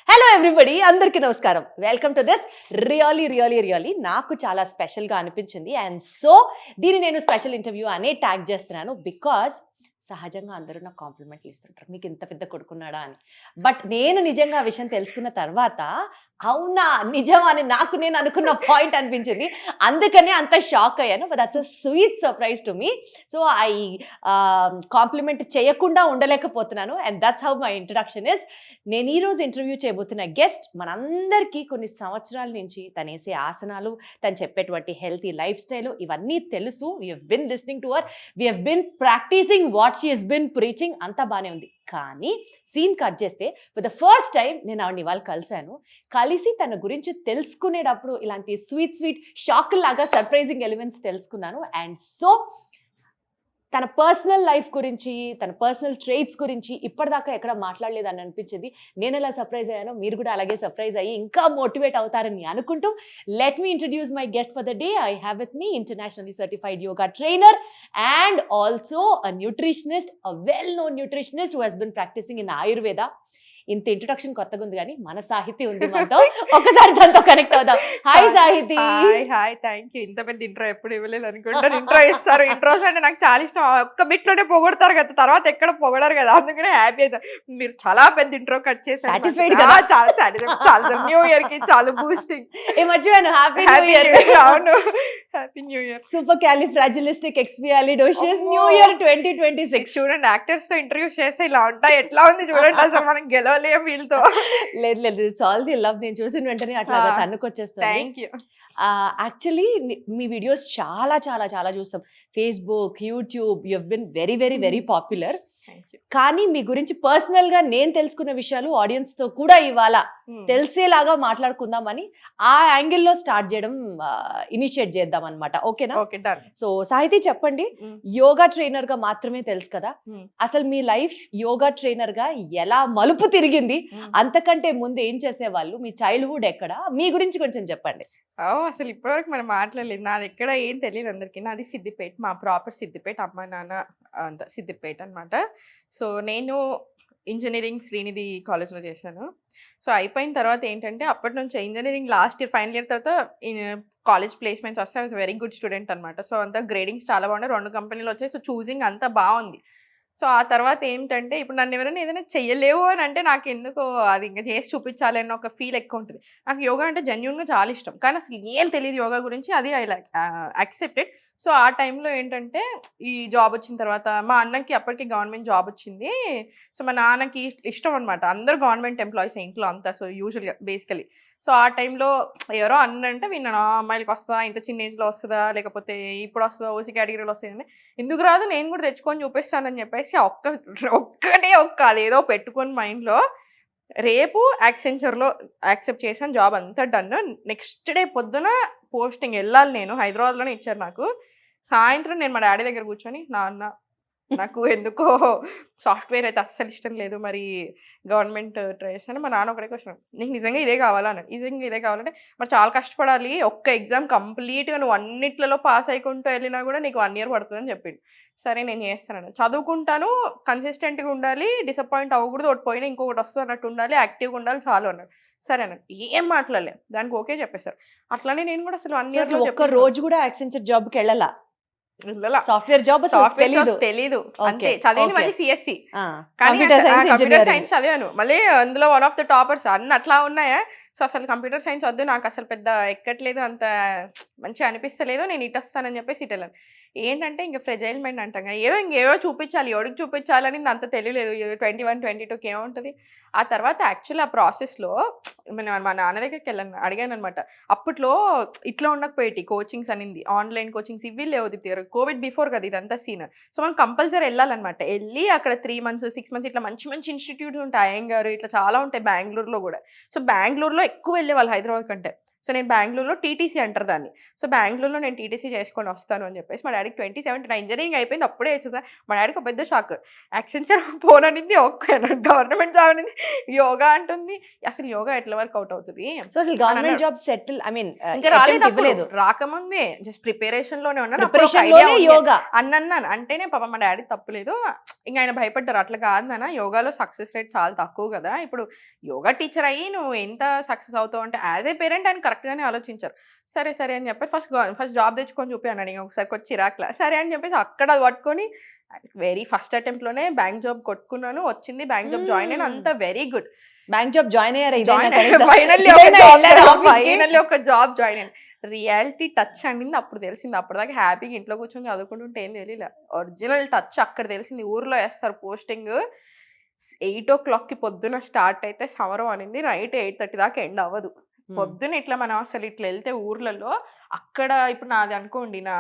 Hello everybody, అందరికీ నమస్కారం. Welcome to this really నాకు చాలా స్పెషల్గా అనిపించింది. అండ్ సో దీన్ని నేను స్పెషల్ ఇంటర్వ్యూ అనే ట్యాగ్ చేస్తున్నాను. బికాజ్ సహజంగా అందరూ నాకు కాంప్లిమెంట్లు ఇస్తుంటారు, మీకు ఇంత పెద్ద కొడుకున్నాడా అని. బట్ నేను నిజంగా ఆ విషయం తెలుసుకున్న తర్వాత అవునా నిజమా అని నాకు నేను అనుకున్న పాయింట్ అనిపించింది. అందుకనే అంత షాక్ అయ్యాను. But that's a sweet surprise to me. So I compliment చేయకుండా ఉండలేకపోతున్నాను. And that's how my introduction is. నేను ఈరోజు ఇంటర్వ్యూ చేయబోతున్న గెస్ట్ మనందరికీ కొన్ని సంవత్సరాల నుంచి తను వేసే ఆసనాలు, తను చెప్పేటువంటి హెల్తీ లైఫ్ స్టైల్ ఇవన్నీ తెలుసు. We have been listening to her, we have been practicing what she has been preaching. అంతా బాగానే ఉంది. కానీ సీన్ కట్ చేస్తే ఫర్ ద ఫస్ట్ టైం నేను ఆవిడని ఇవాళ కలిసి తన గురించి తెలుసుకునేటప్పుడు ఇలాంటి స్వీట్ షాక్ లాగా సర్ప్రైజింగ్ ఎలిమెంట్స్ తెలుసుకున్నాను. అండ్ సో తన పర్సనల్ లైఫ్ గురించి, తన పర్సనల్ ట్రేట్స్ గురించి ఇప్పటిదాకా ఎక్కడ మాట్లాడలేదు అని అనిపించింది. నేను ఎలా సర్ప్రైజ్ అయ్యానో మీరు కూడా అలాగే సర్ప్రైజ్ అయ్యి ఇంకా మోటివేట్ అవుతారని అనుకుంటూ let me introduce my guest for the day. I have with me internationally certified yoga trainer and also a nutritionist, a well known nutritionist who has been practising in ayurveda. ఇంత introduction కొత్తగా ఉంది కానీ మన సాహితీ ఉంది మనతో. ఒకసారి తనతో కనెక్ట్ అవుదాం. హాయ్ సాహితీ. Hi thank you. ఇంత పెద్ద ఇంట్రో ఎప్పుడు ఇవ్వలేదు అనుకుంటాను. ఇంట్రో ఇస్తారు. ఇంట్రోస్ అంటే నాకు చాలా ఇష్టం. ఒక్క బిట్ లోనే పొగడతారు కదా, తర్వాత ఎక్కడ పొగడారు కదా, అందుకనే హ్యాపీ అవుతారు. మీరు చాలా పెద్ద ఇంట్రో కట్ చేశారు. సాటిస్ఫైడ్ కదా? చాలా సాటిస్ఫైడ్. చాలా న్యూ ఇయర్ కి చాలా బూస్టింగ్. మర్చిపోయాను. Happy new year. అవును, happy new year. Supercalifragilisticexpialidocious new year 2026. చూడండి, యాక్టర్స్ తో ఇంటర్వ్యూస్ చేస్తే ఇలా ఉంటాయి. ఎట్లా ఉంది చూడండి, అసలు మనం గెలవలేం వీళ్ళతో. లేదు ఇట్స్ ఆల్ ది లవ్. నేను చూసిన వెంటనే అట్లా తన్నుకొచ్చేస్తాను. Thank you. యాక్చువల్లీ మీ వీడియోస్ చాలా చూస్తాం. Facebook, YouTube, you have been very popular. కానీ మీ గురించి పర్సనల్ గా నేను తెలుసుకున్న విషయాలు ఆడియన్స్ తో కూడా ఇవాళ తెలిసేలాగా మాట్లాడుకుందామని ఆ యాంగిల్లో స్టార్ట్ చేయడం, ఇనిషియేట్ చేద్దాం అనమాట. ఓకేనా? Okay, done. సో సాహితీ చెప్పండి, యోగా ట్రైనర్ గా మాత్రమే తెలుసు కదా, అసలు మీ లైఫ్ యోగా ట్రైనర్ గా ఎలా మలుపు తిరిగింది? అంతకంటే ముందు ఏం చేసేవాళ్ళు? మీ చైల్డ్హుడ్ ఎక్కడ? మీ గురించి కొంచెం చెప్పండి. అసలు ఇప్పటివరకు మనం మాట్లాడలేదు. నాది ఎక్కడ ఏం తెలియదు అందరికీ. నాది సిద్దిపేట, మా ప్రాపర్ సిద్దిపేట, అమ్మ నాన్న అంత సిద్దిపేట అనమాట. సో నేను ఇంజనీరింగ్ శ్రీనిధి కాలేజ్లో చేశాను. సో అయిపోయిన తర్వాత ఏంటంటే, అప్పటి నుంచి engineering last year final year తర్వాత కాలేజ్ ప్లేస్మెంట్స్ వస్తే I was very good student అనమాట. సో అంతా గ్రేడింగ్స్ చాలా బాగున్నాయి, 2 కంపెనీలు వచ్చాయి. సో చూసింగ్ అంతా బాగుంది. సో ఆ తర్వాత ఏంటంటే, ఇప్పుడు నన్ను ఎవరైనా ఏదైనా చెయ్యలేవు అని అంటే నాకు ఎందుకో అది ఇంకా చేసి చూపించాలి అన్న ఒక ఫీల్ ఎక్కువ ఉంటుంది. నాకు యోగా అంటే జెన్యూన్గా చాలా ఇష్టం, కానీ అసలు ఏం తెలియదు యోగా గురించి. అది ఐ లైక్ యాక్సెప్టెడ్. సో ఆ టైంలో ఏంటంటే, ఈ జాబ్ వచ్చిన తర్వాత మా అన్నకి అప్పటికి గవర్నమెంట్ జాబ్ వచ్చింది. సో మా నాన్నకి ఇష్టం అనమాట, అందరూ గవర్నమెంట్ ఎంప్లాయీస్ ఇంట్లో అంతా. సో యూజువల్గా బేసికలీ సో ఆ టైంలో ఎవరో అన్నంటే విన్నాను, అమ్మాయిలకి వస్తుందా, ఇంత చిన్న ఏజ్లో వస్తుందా, లేకపోతే ఇప్పుడు వస్తుందా, ఓసీ కేటగిరీలో వస్తాయని. ఎందుకు రాదు, నేను కూడా తెచ్చుకొని చూపిస్తానని చెప్పేసి ఒక్కటే అదేదో పెట్టుకొని మైండ్లో రేపు యాక్సెంచర్లో యాక్సెప్ట్ చేశాను. జాబ్ అంతా డన్. నెక్స్ట్ డే పొద్దున పోస్టింగ్ వెళ్ళాలి. నేను హైదరాబాద్లోనే ఇచ్చారు నాకు. సాయంత్రం నేను మా డాడీ దగ్గర కూర్చొని, నాన్న నాకు ఎందుకో సాఫ్ట్వేర్ అయితే అస్సలు ఇష్టం లేదు, మరి గవర్నమెంట్ ట్రై చేస్తాను. మా నాన్న ఒకటే క్వశ్చన్, నీకు నిజంగా ఇదే కావాలా అన్నాడు. నిజంగా ఇదే కావాలంటే మరి చాలా కష్టపడాలి, ఒక్క ఎగ్జామ్ కంప్లీట్గా నువ్వు అన్నిట్లలో పాస్ అయికుంటూ వెళ్ళినా కూడా నీకు 1 year పడుతుందని చెప్పిండు. సరే నేను చేస్తాను, చదువుకుంటాను, కన్సిస్టెంట్గా ఉండాలి, డిసప్పాయింట్ అవ్వకూడదు, ఒకటి పోయినా ఇంకొకటి వస్తుంది అన్నట్టు ఉండాలి, యాక్టివ్గా ఉండాలి, చాలు అన్నాడు. సరే అన్నాడు, ఏం మాట్లాడలేదు, దానికి ఓకే చెప్పేశారు. అట్లానే నేను కూడా అసలు 1 year ఒక్క రోజు కూడా యాక్సెంచర్ జాబ్కి వెళ్ళాలా? సాఫ్ట్వేర్ జాబ్ తెలీదు అంతే. చదివింది మళ్ళీ సిఎస్సి, కానీ కంప్యూటర్ సైన్స్ చదివాను. మళ్ళీ అందులో వన్ ఆఫ్ ద టాపర్స్ అన్ని అట్లా ఉన్నాయా. సో అసలు కంప్యూటర్ సైన్స్ వద్దు, నాకు అసలు పెద్ద ఎక్కట్లేదు, అంత మంచిగా అనిపిస్తలేదు, నేను ఇటు వస్తానని చెప్పేసి ఇటు వెళ్ళాను. ఏంటంటే ఇంకా ఫ్రెజైల్ మైండ్ అంటాం కదా, ఇంకేవో చూపించాలి, ఎవరికి చూపించాలని అంత తెలియలేదు. 21, 22కి ఏముంటుంది. ఆ తర్వాత యాక్చువల్లీ ఆ ప్రాసెస్లో మా నాన్న దగ్గరికి అడిగాను అనమాట. అప్పట్లో ఇట్లా ఉండకపోయేటి కోచింగ్స్ అనింది, ఆన్లైన్ కోచింగ్స్ ఇవి లేవు. కోవిడ్ బిఫోర్ కదా ఇదంతా సీన్. సో మనం కంపల్సరీ వెళ్ళాలన్నమాట. వెళ్ళి అక్కడ 3 months 6 months ఇట్లా మంచి ఇన్స్టిట్యూట్స్ ఉంటాయి, అయ్యంగారు ఇట్లా చాలా ఉంటాయి బెంగళూరులో కూడా. సో బెంగళూరులో ఎక్కువ వెళ్ళేవాళ్ళు హైదరాబాద్ కంటే. సో నేను బెంగుళూరులో టీటీసీ అంటారు దాన్ని. సో బెంగుళూరులో నేను టీటీసీ చేసుకొని వస్తాను అని చెప్పేసి మా డాడీకి 27 నా ఇంజినీరింగ్ అయిపోయింది అప్పుడే వచ్చేసా. మా డాడీకి ఒక పెద్ద షాక్. యాక్సెంచర్ పోననింది, ఓకే గవర్నమెంట్ జాబ్ అనింది, యోగా అంటుంది. అసలు యోగా ఎట్లా వర్క్ అవుట్ అవుతుంది? సో అసలు government job settle I mean ఇంకా రాలేదు, అప్పుడు రాకముందే జస్ట్ ప్రిపరేషన్ లోనే ఉన్నాను. ప్రిపరేషన్ లోనే యోగా అన్నాను అంటేనే పాప మా డాడీ తప్పులేదు, ఇంకా ఆయన భయపడ్డారు. అట్లా కాదు నాన్న, యోగాలో సక్సెస్ రేట్ చాలా తక్కువ కదా, ఇప్పుడు యోగా టీచర్ అయ్యి నువ్వు ఎంత సక్సెస్ అవుతావు అంటే యాజ్ ఏ పేరెంట్ ఆయన కరెక్ట్ గానే ఆలోచించారు. సరే సరే అని చెప్పి ఫస్ట్ జాబ్ తెచ్చుకొని చూపాను నేను ఒకసారి వచ్చి చిరాక్లా. సరే అని చెప్పేసి అక్కడ పట్టుకొని వెరీ ఫస్ట్ అటెంప్ట్ లోనే బ్యాంక్ జాబ్ కొట్టుకున్నాను, వచ్చింది బ్యాంక్ జాబ్ జాయిన్ అయినా, అంతా very good. Bank job join అయ్యారు, ఫైనల్లీ ఒక జాబ్ జాయిన్ అయ్యాను. రియాలిటీ టచ్ అనింది అప్పుడు తెలిసింది. అప్పటిదాకా హ్యాపీగా ఇంట్లో కూర్చొని చదువుకుంటుంటే ఏం తెలియలే, ఒరిజినల్ టచ్ అక్కడ తెలిసింది. ఊర్లో వేస్తారు పోస్టింగ్, 8 o'clock పొద్దున స్టార్ట్ అయితే సమరం అనింది, నైట్ 8:30 దాకా ఎండ్ అవ్వదు. పొద్దున ఇట్లా మనం అసలు ఇట్లా వెళ్తే ఊర్లలో అక్కడ ఇప్పుడు నాది అనుకోండి, నా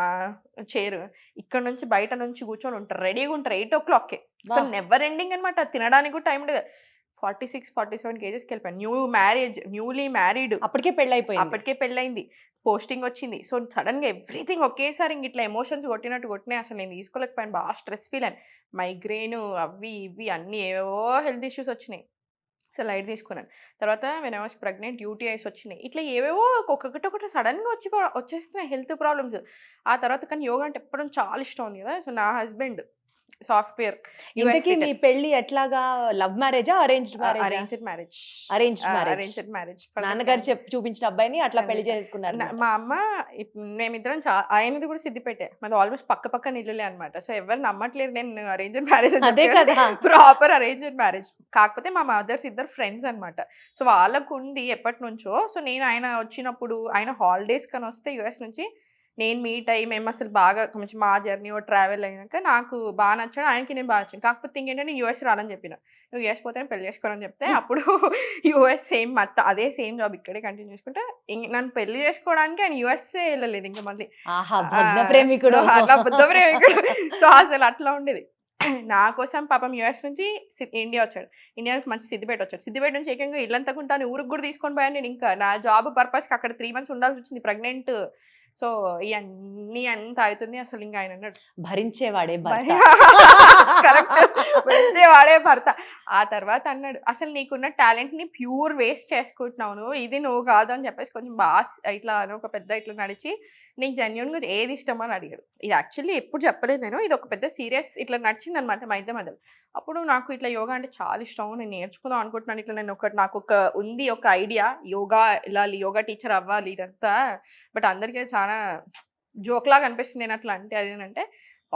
చైర్ ఇక్కడ నుంచి బయట నుంచి కూర్చొని ఉంటారు, రెడీగా ఉంటారు 8 o'clock. సో నెవర్ ఎండింగ్ అనమాట, తినడానికి కూడా టైం లేదు. 46-47 kgs వెళ్ళిపోయాను. న్యూలీ మ్యారీడ్, అప్పటికే పెళ్ళైంది, పోస్టింగ్ వచ్చింది. సో సడన్ గా ఎవ్రీథింగ్ ఒకేసారి ఇంక ఇట్లా ఎమోషన్స్ కొట్టినాయి. అసలు నేను తీసుకోలేకపోయాను, బాగా స్ట్రెస్ ఫీల్ అయ్యాను. మైగ్రెయిన్ అవి ఇవి అన్ని ఏవో హెల్త్ ఇష్యూస్ వచ్చినాయి. సో లైట్ తీసుకున్నాను. తర్వాత when I was pregnant UTIs వచ్చినాయి. ఇట్లా ఏవేవో ఒక్కొక్కటి సడన్ గా వచ్చేస్తున్నాయి హెల్త్ ప్రాబ్లమ్స్. ఆ తర్వాత కానీ యోగా అంటే ఎప్పటి చాలా ఇష్టం ఉంది కదా. సో నా హస్బెండ్ సాఫ్ట్వేర్. ఇంతకీ మీ పెళ్లి ఎట్లాగా, లవ్ మ్యారేజా అరేంజ్డ్ మ్యారేజ్? Arranged marriage. నాన్నగారు చూపించిన అబ్బాయిని అట్లా పెళ్లి చేసుకున్నారు. మా అమ్మ మేమిద్దరం ఆయనది కూడా సిద్దిపేటే, మాది ఆల్మోస్ట్ పక్క ఇల్లులే అనమాట. సో ఎవరు నమ్మట్లేదు నేను అరేంజ్డ్ మ్యారేజ్, అదే కదా, ప్రాపర్ అరేంజ్డ్ మ్యారేజ్. కాకపోతే మా మదర్స్ ఇద్దరు ఫ్రెండ్స్ అనమాట. సో వాళ్ళకు ఉంది ఎప్పటి నుంచో. సో నేను ఆయన వచ్చినప్పుడు, ఆయన హాలిడేస్ కని వస్తే యుఎస్ నుంచి, నేను మీట్ అయ్యి మేము అసలు బాగా కొంచెం మా జర్నీ ట్రావెల్ అయినాక నాకు బాగా నచ్చాడు, ఆయనకి నేను బాగా నచ్చాను. కాకపోతే ఇంకేంటంటే నేను యూఎస్ రానని చెప్పిన, నువ్వు యూఎస్ పోతే పెళ్లి చేసుకోవాలని చెప్తే అప్పుడు యూఎస్ సేమ్ అదే సేమ్ జాబ్ ఇక్కడే కంటిన్యూ చేసుకుంటే నన్ను పెళ్లి చేసుకోవడానికి ఆయన యూఎస్ఏ వెళ్ళలేదు ఇంకా మళ్ళీ. అట్లా బుద్ధ ప్రేమికుడు. సో అసలు అట్లా ఉండేది. నా కోసం పాపం యూఎస్ నుంచి ఇండియా వచ్చాడు, ఇండియా నుంచి మంచి సిద్దిపేట నుంచి ఏకంగా ఇల్లంతా ఉంటాను ఊరికి కూడా తీసుకొని పోయాను నేను. ఇంకా నా జాబ్ పర్పస్కి అక్కడ 3 months ఉండాల్సి వచ్చింది, ప్రెగ్నెంట్. సో ఇవన్నీ అంత అవుతుంది. అసలు ఇంకా ఆయన అన్నాడు భరించేవాడే భర్త. ఆ తర్వాత అన్నాడు, అసలు నీకున్న టాలెంట్ ని ప్యూర్ వేస్ట్ చేసుకుంటున్నావు, ఇది నువ్వు కాదు అని చెప్పేసి కొంచెం బాగా ఇట్లా ఒక పెద్ద ఇట్లా నడిచి నీకు జెన్యున్ గా ఏది ఇష్టం అని అడిగాడు. ఇది యాక్చువల్లీ ఎప్పుడు చెప్పలేదు నేను, ఇది ఒక పెద్ద సీరియస్ ఇట్లా నడిచింది అనమాట మా ఇద్దరి మధ్యలో. అప్పుడు నాకు ఇట్లా యోగా అంటే చాలా ఇష్టం, నేను నేర్చుకుందాం అనుకుంటున్నాను. ఇట్లా నేను నాకు ఒక ఐడియా, యోగా వెళ్ళాలి, యోగా టీచర్ అవ్వాలి ఇదంతా. బట్ అందరికీ చాలా జోక్ లాగా అనిపిస్తుంది నేను అట్లా అంటే. అదేంటంటే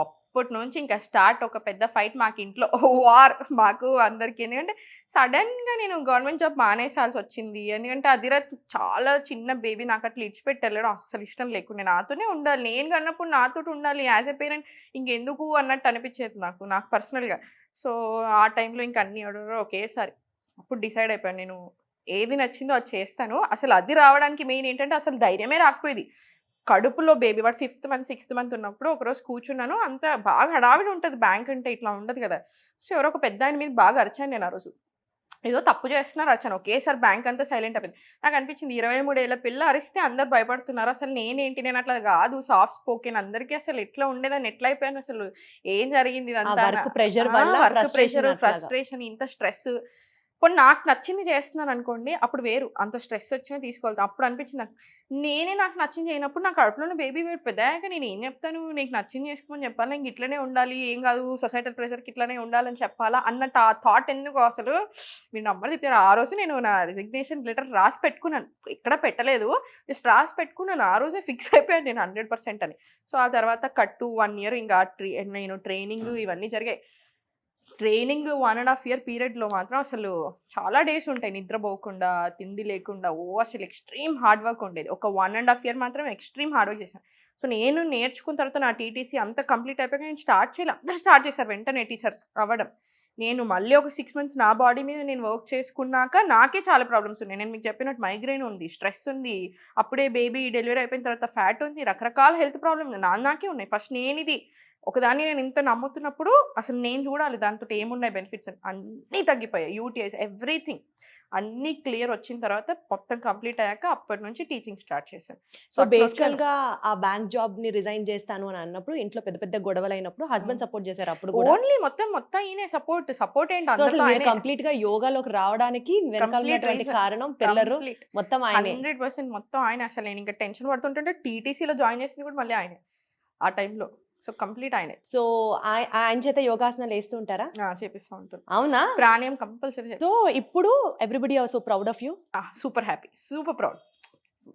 అప్పటి నుంచి ఇంకా స్టార్ట్ ఒక పెద్ద ఫైట్ మాకు ఇంట్లో, వార్ మాకు అందరికీ. ఎందుకంటే సడన్ గా నేను గవర్నమెంట్ జాబ్ మానేసాల్సి వచ్చింది. ఎందుకంటే అదిరా చాలా చిన్న బేబీ, నాకు అట్లా ఇడిచిపెట్టి వెళ్ళడం అస్సలు ఇష్టం లేకుండా, నాతోనే ఉండాలి, నేను కన్నప్పుడు నాతో ఉండాలి యాజ్ ఎ పేరెంట్, ఇంకెందుకు అన్నట్టు అనిపించేది నాకు పర్సనల్గా. సో ఆ టైంలో ఇంకా అన్ని ఆర్డర్ ఒకేసారి అప్పుడు డిసైడ్ అయిపోయాను, నేను ఏది నచ్చిందో అది చేస్తాను. అసలు అది రావడానికి మెయిన్ ఏంటంటే అసలు ధైర్యమే రాకపోయేది. కడుపులో బేబీ వాడు 5th month 6th month ఉన్నప్పుడు ఒకరోజు కూర్చున్నాను, అంత బాగా హడావిడి ఉంటుంది, బ్యాంక్ అంటే ఇట్లా ఉండదు కదా. సో ఎవరో ఒక పెద్ద ఆయన మీద బాగా అరిచాను నేను. ఆ రోజు ఏదో తప్పు చేస్తున్నారు అరిచాను, ఒకేసారి బ్యాంక్ అంతా సైలెంట్ అయిపోయింది. నాకు అనిపించింది 23 ఏళ్ల పిల్ల అరిస్తే అందరు భయపడుతున్నారు, అసలు నేనేంటి, నేను అట్లా కాదు, సాఫ్ట్ స్పోకెన్, అందరికీ అసలు ఎట్లా ఉండేదాన్ని, ఎట్లా అయిపోయాను, అసలు ఏం జరిగింది, ఇదంతా ఫ్రస్ట్రేషన్, ఇంత స్ట్రెస్. ఇప్పుడు నాకు నచ్చింది చేస్తున్నాను అనుకోండి, అప్పుడు వేరు, అంత స్ట్రెస్ వచ్చినా తీసుకోవాలి. అప్పుడు అనిపించింది నాకు, నేనే నాకు నచ్చింది చేయనప్పుడు నాకు కడుపులోనే బేబీ వేరు పెద్దయ్యాక నేను ఏం చెప్తాను, నీకు నచ్చింది చేసుకోమని చెప్పాలా, ఇంక ఇట్లనే ఉండాలి, ఏం కాదు సొసైటల్ ప్రెషర్కి ఇట్లనే ఉండాలని చెప్పాలా అన్నట్టు ఆ థాట్ ఎందుకు అసలు మీరు నమ్మరు చెప్తారు. ఆ రోజు నేను నా రిజిగ్నేషన్ లెటర్ రాసి పెట్టుకున్నాను, ఇక్కడ పెట్టలేదు, జస్ట్ రాసి పెట్టుకున్నాను. ఆ రోజే ఫిక్స్ అయిపోయాను నేను 100% అని. సో ఆ తర్వాత 1 year ఇంకా నేను ట్రైనింగ్ ఇవన్నీ జరిగాయి. ట్రైనింగ్ 1.5 year పీరియడ్లో మాత్రం అసలు చాలా డేస్ ఉంటాయి నిద్రపోకుండా, తిండి లేకుండా, అసలు ఎక్స్ట్రీమ్ హార్డ్ వర్క్ ఉండేది. ఒక 1.5 year మాత్రం ఎక్స్ట్రీమ్ హార్డ్ వర్క్ చేశాను. సో నేను నేర్చుకున్న తర్వాత నా టీటీసీ అంతా కంప్లీట్ అయిపోయాక నేను స్టార్ట్ చేయాలి, అందరూ స్టార్ట్ చేశారు వెంటనే టీచర్స్ అవ్వడం. నేను మళ్ళీ ఒక 6 months నా బాడీ మీద నేను వర్క్ చేసుకున్నాక నాకే చాలా ప్రాబ్లమ్స్ ఉన్నాయి. నేను మీకు చెప్పినట్టు మైగ్రెయిన్ ఉంది, స్ట్రెస్ ఉంది, అప్పుడే బేబీ డెలివరీ అయిపోయిన తర్వాత ఫ్యాట్ ఉంది, రకరకాల హెల్త్ ప్రాబ్లమ్ నాకే ఉన్నాయి. ఫస్ట్ నేను ఇది ఒకదాన్ని నేను ఇంత నమ్ముతున్నప్పుడు అసలు నేను చూడాలి దాంతో ఏమున్నాయి బెనిఫిట్స్ అని. అన్నీ తగ్గిపోయాయి, యూటీఐస్ ఎవ్రీథింగ్ అన్నీ క్లియర్ వచ్చిన తర్వాత మొత్తం కంప్లీట్ అయ్యాక అప్పటి నుంచి టీచింగ్ స్టార్ట్ చేశాను. సో బేసికల్ గా ఆ బ్యాంక్ జాబ్ ని రిజైన్ చేస్తాను అని అన్నప్పుడు ఇంట్లో పెద్ద పెద్ద గొడవలు అయినప్పుడు హస్బెండ్ సపోర్ట్ చేశారు అప్పుడు కూడా. ఓన్లీ మొత్తం ఈయన సపోర్ట్ ఏంటి సో అసలు అందరిలో మీరు ఆయనే. కంప్లీట్ గా యోగాలోకి రావడానికి వెనకాల Complete ఉన్నటువంటి reason. కారణం పిల్లలు Complete. మొత్తం ఆయనే. 100% మొత్తం ఆయన. అసలు నేను ఇంకా టెన్షన్ పడుతుంటే టీటీసీలో జాయిన్ చేసింది కూడా మళ్ళీ ఆయనే ఆ టైంలో. సో కంప్లీట్ ఆయనే. సో ఆయన చేత యోగాసనాలు వేస్తూ ఉంటారా? చేపిస్తూ ఉంటారు. అవునా? ప్రాణాయామం కంపల్సరీ. సో ఇప్పుడు everybody are so proud of you. Super happy, super proud.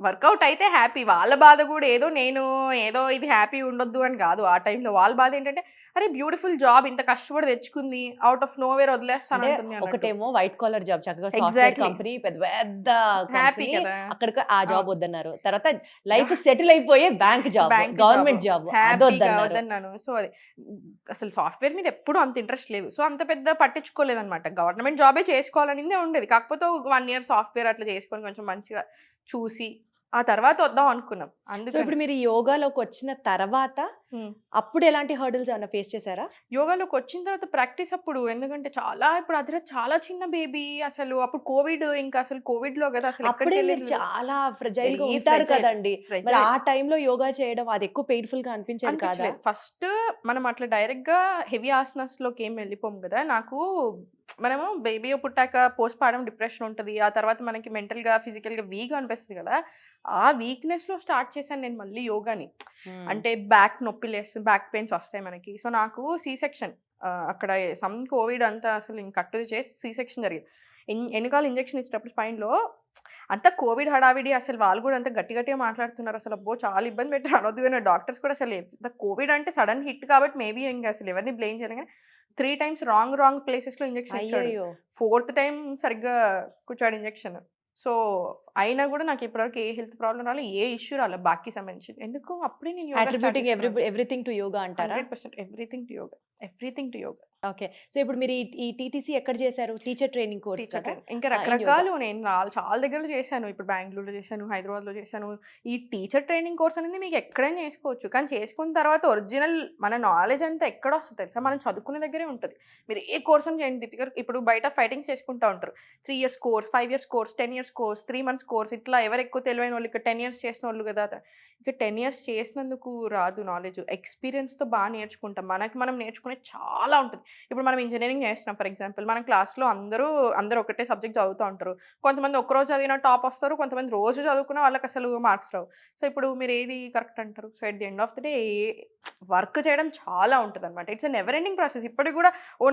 Workout అయితే హ్యాపీ. వాళ్ళ బాధ కూడా ఏదో ఇది హ్యాపీ ఉండొద్దు అని కాదు. ఆ టైంలో వాళ్ళ బాధ ఏంటంటే అరే బ్యూటిఫుల్ జాబ్ ఇంత కష్టపడి తెచ్చుకుంది అవుట్ ఆఫ్ నో వేర్ వదిలేస్తాను అంటుంది అన్నట్టు. ఒకటేమో వైట్ కాలర్ జాబ్ చక్కగా సాఫ్ట్వేర్ Exactly. కంపెనీ పెద్ద పెద్ద హ్యాపీ కంపెనీ, కదా. అక్కడికి ఆ జాబ్ వద్దన్నారు. తర్వాత లైఫ్ సెటిల్ అయిపోయే bank job, Bank government job. Job హ్యాపీగా అదొద్దన్నారు. వద్దన్నాను. సో అది అసలు సాఫ్ట్వేర్ మీద ఎప్పుడు అంత ఇంట్రెస్ట్ లేదు. సో అంత పెద్ద పట్టించుకోలేదన్నమాట. గవర్నమెంట్ జాబే చేసుకోవాలనిదే ఉండేది. కాకపోతే 1 year సాఫ్ట్వేర్ అట్లా చేసుకొని కొంచెం మంచిగా చూసి ఆ తర్వాత వద్దాం అనుకున్నాం. సో అందుకని ఇప్పుడు మీరు యోగాలోకి వచ్చిన తర్వాత అప్పుడు ఎలాంటి హర్డిల్స్ ఏమైనా ఫేస్ చేశారా? యోగాలోకి వచ్చిన తర్వాత ప్రాక్టీస్ అప్పుడు ఎందుకంటే ఇప్పుడు అదిరా చాలా చిన్న బేబీ. అసలు అప్పుడు కోవిడ్, ఇంకా అసలు కోవిడ్ లో కదా అసలు అప్పుడే మీరు చాలా ఫ్రెజైల్ గా ఉంటారు కదండి. మరి ఆ టైంలో యోగా చేయడం అది ఎక్కువ పెయిన్ఫుల్ గా అనిపించేది కాదా? ఫస్ట్ మనం అట్లా డైరెక్ట్ గా హెవీ ఆసనాస్ లోకి ఏం వెళ్ళిపోము కదా. నాకు మనము బేబీ పుట్టాక పోస్ట్ పార్టం డిప్రెషన్ ఉంటుంది. ఆ తర్వాత మనకి మెంటల్ గా ఫిజికల్ గా వీక్ అనిపిస్తుంది కదా. ఆ వీక్నెస్ లో స్టార్ట్ చేశాను నేను మళ్ళీ యోగాని. అంటే బ్యాక్ నొప్పి లేస్తుంది, బ్యాక్ పెయిన్స్ వస్తాయి మనకి. సో నాకు సి సెక్షన్ అక్కడ సమ్ కోవిడ్ అంతా అసలు కట్టుది చేసి సి సెక్షన్ జరిగింది. వెనకాల ఇంజెక్షన్ ఇచ్చినప్పుడు స్పైన్లో అంతా కోవిడ్ హడావిడి. అసలు వాళ్ళు కూడా అంత గట్టిగా మాట్లాడుతున్నారు. అసలు అబ్బో చాలా ఇబ్బంది పెట్టారు అనొద్దు. కానీ డాక్టర్స్ కూడా అసలు కోవిడ్ అంటే సడన్ హిట్ కాబట్టి మేబీ ఇంకా అసలు ఎవరిని బ్లేమ్ చేయను. కానీ 3 times రాంగ్ ప్లేసెస్లో ఇంజెక్షన్ ఇచ్చాడు. 4th time సరిగ్గా కూర్చాడు ఇంజెక్షన్. సో అయినా కూడా నాకు ఇప్పటివరకు ఏ హెల్త్ ప్రాబ్లం రాలేదు, ఏ ఇష్యూ రాలేదు బాకీ సంబంధించి. ఎందుకు అప్పుడే నేను అట్రిబ్యూటింగ్ ఎవ్రీథింగ్ టు యోగా అంటారా? 100% everything to yoga. Okay. So ఇప్పుడు మీరు ఈ టీటీసీ ఎక్కడ చేశారు? టీచర్ ట్రైనింగ్ కోర్స్ కదా? ఇంకా రకరకాలు నేను చాలా దగ్గరలో చేశాను. ఇప్పుడు బెంగళూరులో చేశాను, హైదరాబాద్లో చేశాను. ఈ టీచర్ ట్రైనింగ్ కోర్స్ అనేది మీకు ఎక్కడైనా చేసుకోవచ్చు. కానీ చేసుకున్న తర్వాత ఒరిజినల్ మన నాలెడ్జ్ అంతా ఎక్కడ వస్తుంది తెలుసా? మనం చదువుకునే దగ్గరే ఉంటుంది. మీరు ఏ కోర్స్ అని చేయండి. ఇప్పుడు బయట ఫైటింగ్స్ చేసుకుంటూ ఉంటారు. 3 years course, 5 years course, 10 years course, 3 months course. ఇట్లా ఎవరు ఎక్కువ తెలివైన వాళ్ళు ఇక్కడ 10 years చేసిన వాళ్ళు కదా. ఇక 10 years చేసినందుకు రాదు నాలెడ్జ్. ఎక్స్పీరియన్స్తో బాగా నేర్చుకుంటాం. మనం నేర్చుకునే చాలా ఉంటుంది. ఇప్పుడు మనం ఇంజనీరింగ్ చేస్తున్నాం ఫర్ ఎగ్జాంపుల్. మన క్లాస్లో అందరూ ఒకటే సబ్జెక్ట్ చదువుతూ ఉంటారు. కొంతమంది ఒక్కరోజు చదివిన టాప్ వస్తారు, కొంతమంది రోజు చదువుకున్న వాళ్ళకి అసలు మార్క్స్ రావు. సో ఇప్పుడు మీరు ఏది కరెక్ట్ అంటారు? So at the end of the day work చేయడం చాలా ఉంటుంది అనమాట. It's never ending process. ఇప్పటికి కూడా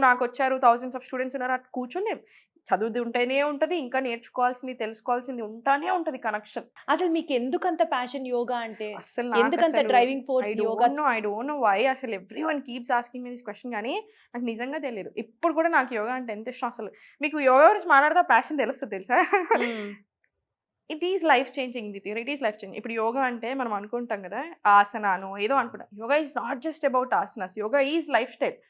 నాకు వచ్చారు, thousands of స్టూడెంట్స్ ఉన్నారు, అటు కూర్చోలేం. చదువుతుంటేనే ఉంటుంది, ఇంకా నేర్చుకోవాల్సింది తెలుసుకోవాల్సింది ఉంటానే ఉంటుంది కనెక్షన్. అసలు మీకు ఎందుకంత ప్యాషన్ యోగా అంటే? అసలు ఎందుకంత driving force yoga? I don't know why. అసలు everyone keeps asking me this question, కానీ నాకు నిజంగా తెలియదు. ఇప్పుడు కూడా నాకు యోగా అంటే ఎంత ఇష్టం. అసలు మీకు యోగా గురించి మాట్లాడితే ప్యాషన్ తెలుస్తుంది తెలుసా? It is life changing the theory. It is life changing. ఇప్పుడు యోగా అంటే మనం అనుకుంటాం కదా ఆసనాను ఏదో అనుకుంటాం. Yoga is not just about asanas. Yoga is life style.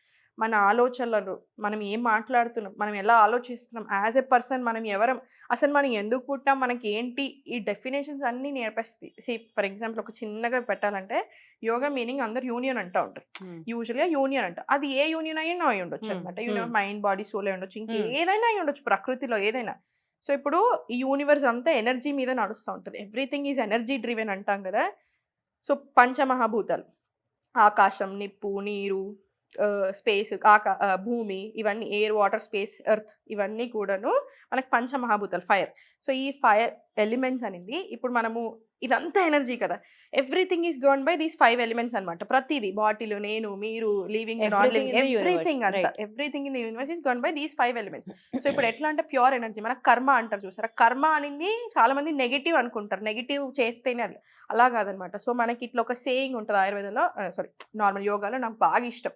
మన ఆలోచనలు, మనం ఏం మాట్లాడుతున్నాం, మనం ఎలా ఆలోచిస్తున్నాం, యాజ్ ఎ పర్సన్ మనం ఎవరం, అసలు మనం ఎందుకు పుట్టాం, మనకి ఏంటి, ఈ డెఫినేషన్స్ అన్నీ నేర్పిస్తుంది. ఫర్ ఎగ్జాంపుల్ ఒక చిన్నగా పెట్టాలంటే యోగా మీనింగ్ అందరు యూనియన్ అంటూ ఉంటారు. యూజువల్గా యూనియన్ అంట. అది ఏ యూనియన్ అయినా అయి ఉండొచ్చు అనమాట. యూనియన్ మైండ్ బాడీ సోల్ అయి ఉండొచ్చు, ఇంకేదైనా అయి ఉండొచ్చు, ప్రకృతిలో ఏదైనా. సో ఇప్పుడు ఈ యూనివర్స్ అంతా ఎనర్జీ మీద నడుస్తూ ఉంటుంది. ఎవ్రీథింగ్ ఈజ్ ఎనర్జీ డ్రివెన్ అంటాం కదా. సో పంచమహాభూతాలు, ఆకాశం, నిప్పు, నీరు, స్పేస్, భూమి, ఇవన్నీ ఎయిర్, వాటర్, స్పేస్, ఎర్త్, ఇవన్నీ కూడాను మనకు పంచమహాభూతాలు, ఫైర్. సో ఈ ఫైర్ ఎలిమెంట్స్ అనేది ఇప్పుడు మనము ఇదంతా ఎనర్జీ కదా. Everything is govern by these 5 elements అనమాట. ప్రతిదీ బాటిల్, నేను, మీరు, లివింగ్, నాన్ లివింగ్, ఎవ్రీథింగ్ అంతా everything in the universe is govern by these 5 elements. So ఇప్పుడు ఎట్లా అంటే ప్యూర్ ఎనర్జీ. మన కర్మ అంటారు చూసారా? కర్మ అనేది చాలా మంది నెగిటివ్ అనుకుంటారు, నెగిటివ్ చేస్తేనే అది. అలా కాదనమాట. సో మనకి ఇట్లా ఒక సేయింగ్ ఉంటుంది ఆయుర్వేదంలో, నార్మల్ యోగాలో నాకు బాగా ఇష్టం.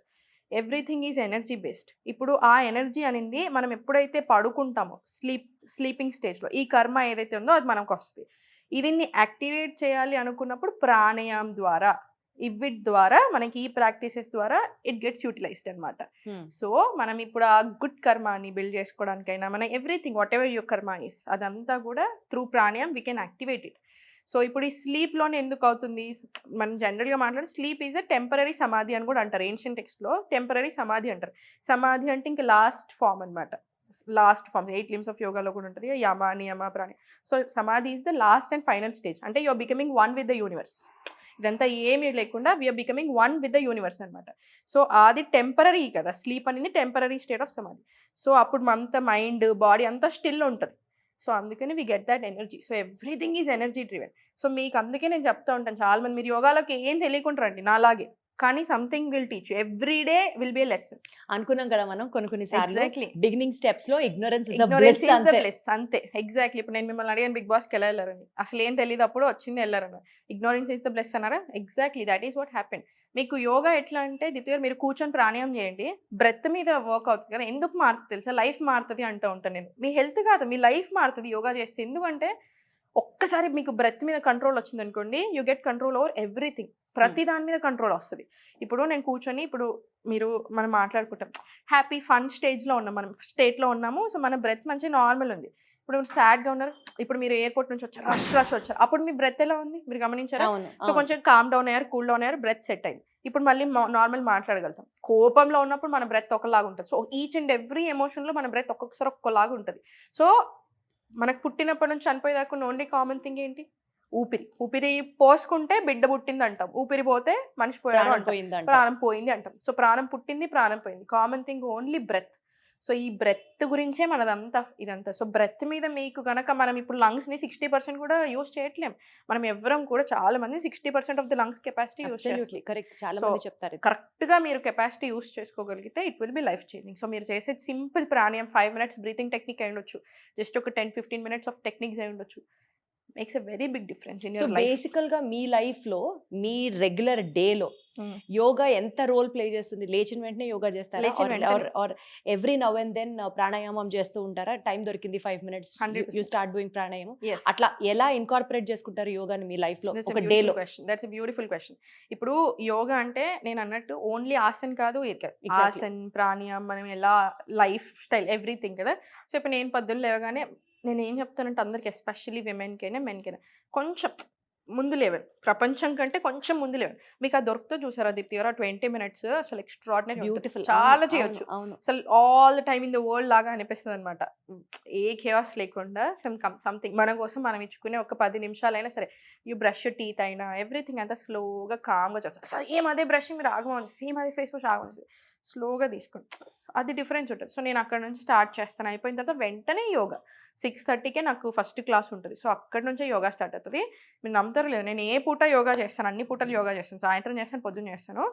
Everything is energy based. ఇప్పుడు ఆ ఎనర్జీ అనేది మనం ఎప్పుడైతే పడుకుంటామో స్లీపింగ్ స్టేజ్లో ఈ కర్మ ఏదైతే ఉందో అది మనకు వస్తుంది. దీన్ని యాక్టివేట్ చేయాలి అనుకున్నప్పుడు ప్రాణాయామం ద్వారా, ఇవిట్ ద్వారా, మనకి ఈ ప్రాక్టీసెస్ ద్వారా ఇట్ గెట్స్ యూటిలైజ్డ్ అనమాట. సో మనం ఇప్పుడు ఆ గుడ్ కర్మాని బిల్డ్ చేసుకోవడానికైనా మన ఎవ్రీథింగ్ వాట్ ఎవర్ యువర్ కర్మ ఇస్, అదంతా కూడా త్రూ ప్రాణాయామం we can activate it. So ఇప్పుడు ఈ స్లీప్లోనే ఎందుకు అవుతుంది, మనం జనరల్గా మాట్లాడే స్లీప్ ఈజ్ ఎ టెంపరీ సమాధి అని కూడా అంటారు. ఏన్షియన్ టెక్స్ట్లో టెంపరీ సమాధి అంటారు. సమాధి అంటే ఇంకా లాస్ట్ ఫామ్ అనమాట. లాస్ట్ ఫామ్ 8 limbs ఆఫ్ యోగాలో కూడా ఉంటుంది, యమ నియమ ప్రాణి. So samadhi is the last and final stage. అంటే you're becoming one with the universe. ఇదంతా ఏమీ లేకుండా we're becoming one with the universe అనమాట. సో అది టెంపరీ కదా, స్లీప్ అనేది temporary state of samadhi. So అప్పుడు అంత మైండ్ బాడీ అంతా స్టిల్ ఉంటుంది. సో అందుకని we get that energy. So everything is energy driven. So మీకు అందుకే నేను చెప్తా ఉంటాను, చాలా మంది మీరు యోగాలోకి ఏం తెలియకుంటారండి నాలాగే, కానీ something will teach you. Every day will be a lesson. అనుకున్నాం కదా మనం కొన్ని సార్లు ఎగ్జాక్ట్లీ. బిగినింగ్ స్టెప్స్ లో ignorance is a Ignorance bliss is the అంతే. bliss. అంతే ఎగ్జాక్ట్లీ. ఇప్పుడు నేను మిమ్మల్ని అడిగాను బిగ్ బాస్కి ఎలా వెళ్ళారని, అసలు ఏం తెలియదు అప్పుడు వచ్చింది వెళ్ళారన్నారు. ఇగ్నోరెన్స్ ఈస్ ద బ్లెస్ అన్నారా? Exactly that is what happen. మీకు యోగా ఎట్లా అంటే దిత్య గారు, మీరు కూర్చొని ప్రాణాయామం చేయండి, బ్రెత్ మీద వర్క్ అవుతుంది కదా. ఎందుకు మారుతుంది తెలుసా? లైఫ్ మారుతుంది అంటూ ఉంటాను నేను. మీ హెల్త్ కాదు, మీ లైఫ్ మారుతుంది యోగా చేస్తే. ఎందుకంటే ఒక్కసారి మీకు బ్రెత్ మీద కంట్రోల్ వచ్చింది అనుకోండి, you get control over everything. ప్రతి దాని మీద కంట్రోల్ వస్తుంది. ఇప్పుడు నేను కూర్చొని, ఇప్పుడు మనం మాట్లాడుకుంటాం, హ్యాపీ ఫన్ స్టేజ్లో ఉన్నాం, మనం స్టేట్లో ఉన్నాము. సో మన బ్రెత్ మంచిగా నార్మల్ ఉంది. ఇప్పుడు మీరు సాడ్గా ఉన్నారు, ఇప్పుడు మీరు ఎయిర్పోర్ట్ నుంచి వచ్చారు, రష్ వచ్చారు, అప్పుడు మీ బ్రెత్ ఎలా ఉంది మీరు గమనించారా? సో కొంచెం కామ్ డౌన్ అయ్యారు, కూల్ డౌన్ అయ్యారు, బ్రెత్ సెట్ అయింది. ఇప్పుడు మళ్ళీ నార్మల్ మాట్లాడగలుగుతాం. కోపంలో ఉన్నప్పుడు మన బ్రెత్ ఒకలాగా ఉంటుంది. సో ఈచ్ అండ్ ఎవ్రీ ఎమోషన్లో మన బ్రెత్ ఒక్కొక్కసారి ఒక్కలాగా ఉంటుంది. సో మనకు పుట్టినప్పటి నుంచి చనిపోయేదాకా ఓన్లీ కామన్ థింగ్ ఏంటి? ఊపిరి. ఊపిరి పోసుకుంటే బిడ్డ పుట్టింది అంటాం, ఊపిరి పోతే మనిషి పోయాడు అంటాం, ప్రాణం పోయింది అంటాం. సో ప్రాణం పుట్టింది, ప్రాణం పోయింది. Common thing only breath. So ఈ బ్రెత్ గురించే మనదంతా ఇదంతా. సో బ్రెత్ మీద మీకు కనుక, మనం ఇప్పుడు లంగ్స్ని 60% కూడా యూజ్ చేయట్లేం. మనం ఎవరం కూడా, చాలా మంది 60% of the lungs capacity use చేస్తాం. కరెక్ట్, చాలా మంది చెప్తారు. కరెక్ట్గా మీరు కెపాసిటీ యూజ్ చేసుకోగలిగితే it will be life changing. So మీరు చేసే సింపుల్ ప్రాణాయామం 5 minutes బ్రీతింగ్ టెక్నిక్ అయి ఉండొచ్చు, జస్ట్ ఒక 10-15 minutes ఆఫ్ టెక్నిక్స్ అయి ఉండొచ్చు. Makes a very big difference in your life. Basical గా మీ లైఫ్ లో, మీ రెగ్యులర్ డేలో యోగా ఎంత రోల్ ప్లే చేస్తుంది? లేచిన వెంటనే యోగా చేస్తారా? Or every now and then ప్రాణాయామం చేస్తూ ఉంటారా? టైం దొరికింది 5 minutes, యూ స్టార్ట్ డూయింగ్ ప్రాణాయామం. అట్లా ఎలా ఇన్కార్పొరేట్ చేసుకుంటారు యోగాని మీ లైఫ్ లో ఒక డేలో? That's a beautiful question. ఇప్పుడు యోగా అంటే నేను అన్నట్టు ఓన్లీ ఆసన్ కాదు, ఆసన్ ప్రాణాయామం, మనం ఎలా లైఫ్ స్టైల్ ఎవ్రీథింగ్ కదా. సో ఇప్పుడు నేను పొద్దున్న లేవగానే నేను ఏం చెప్తానంటే అందరికి, ఎస్పెషల్లీ విమెన్కైనా మెన్కైనా, కొంచెం ముందు లెవెల్, ప్రపంచం కంటే కొంచెం ముందు లెవెల్. మీకు అది దొరుకుతో చూసారా దీప్తి గారు? 20 minutes అసలు ఎక్స్ట్రాడినరీ, బ్యూటిఫుల్, చాలా చేయొచ్చు. అసలు all the time in the world లాగా అనిపిస్తుంది అనమాట. ఏ కేయాస్ లేకుండా సంథింగ్ మన కోసం మనం ఇచ్చుకునే ఒక 10 నిమిషాలైనా సరే, యూ బ్రష్ టీత్ అయినా ఎవ్రీథింగ్ అంతా స్లోగా కామ్గా చేస్తారు. సేమ్ అదే బ్రషింగ్ మీరు ఆగమని, సేమ్ అదే ఫేస్ వాష్ ఆగమని, స్లోగా తీసుకోండి. అది డిఫరెన్స్ ఉంటుంది. సో నేను అక్కడ నుంచి స్టార్ట్ చేస్తాను. అయిపోయిన తర్వాత వెంటనే యోగా 6:30కే నాకు ఫస్ట్ క్లాస్ ఉంటుంది. సో అక్కడి నుంచే యోగా స్టార్ట్ అవుతుంది. మీరు నమ్ముతారు లేదు, నేను ఏ పూట యోగా చేస్తాను, అన్ని పూటలు యోగా చేస్తాను. సాయంత్రం చేస్తాను, పొద్దున్న చేస్తాను.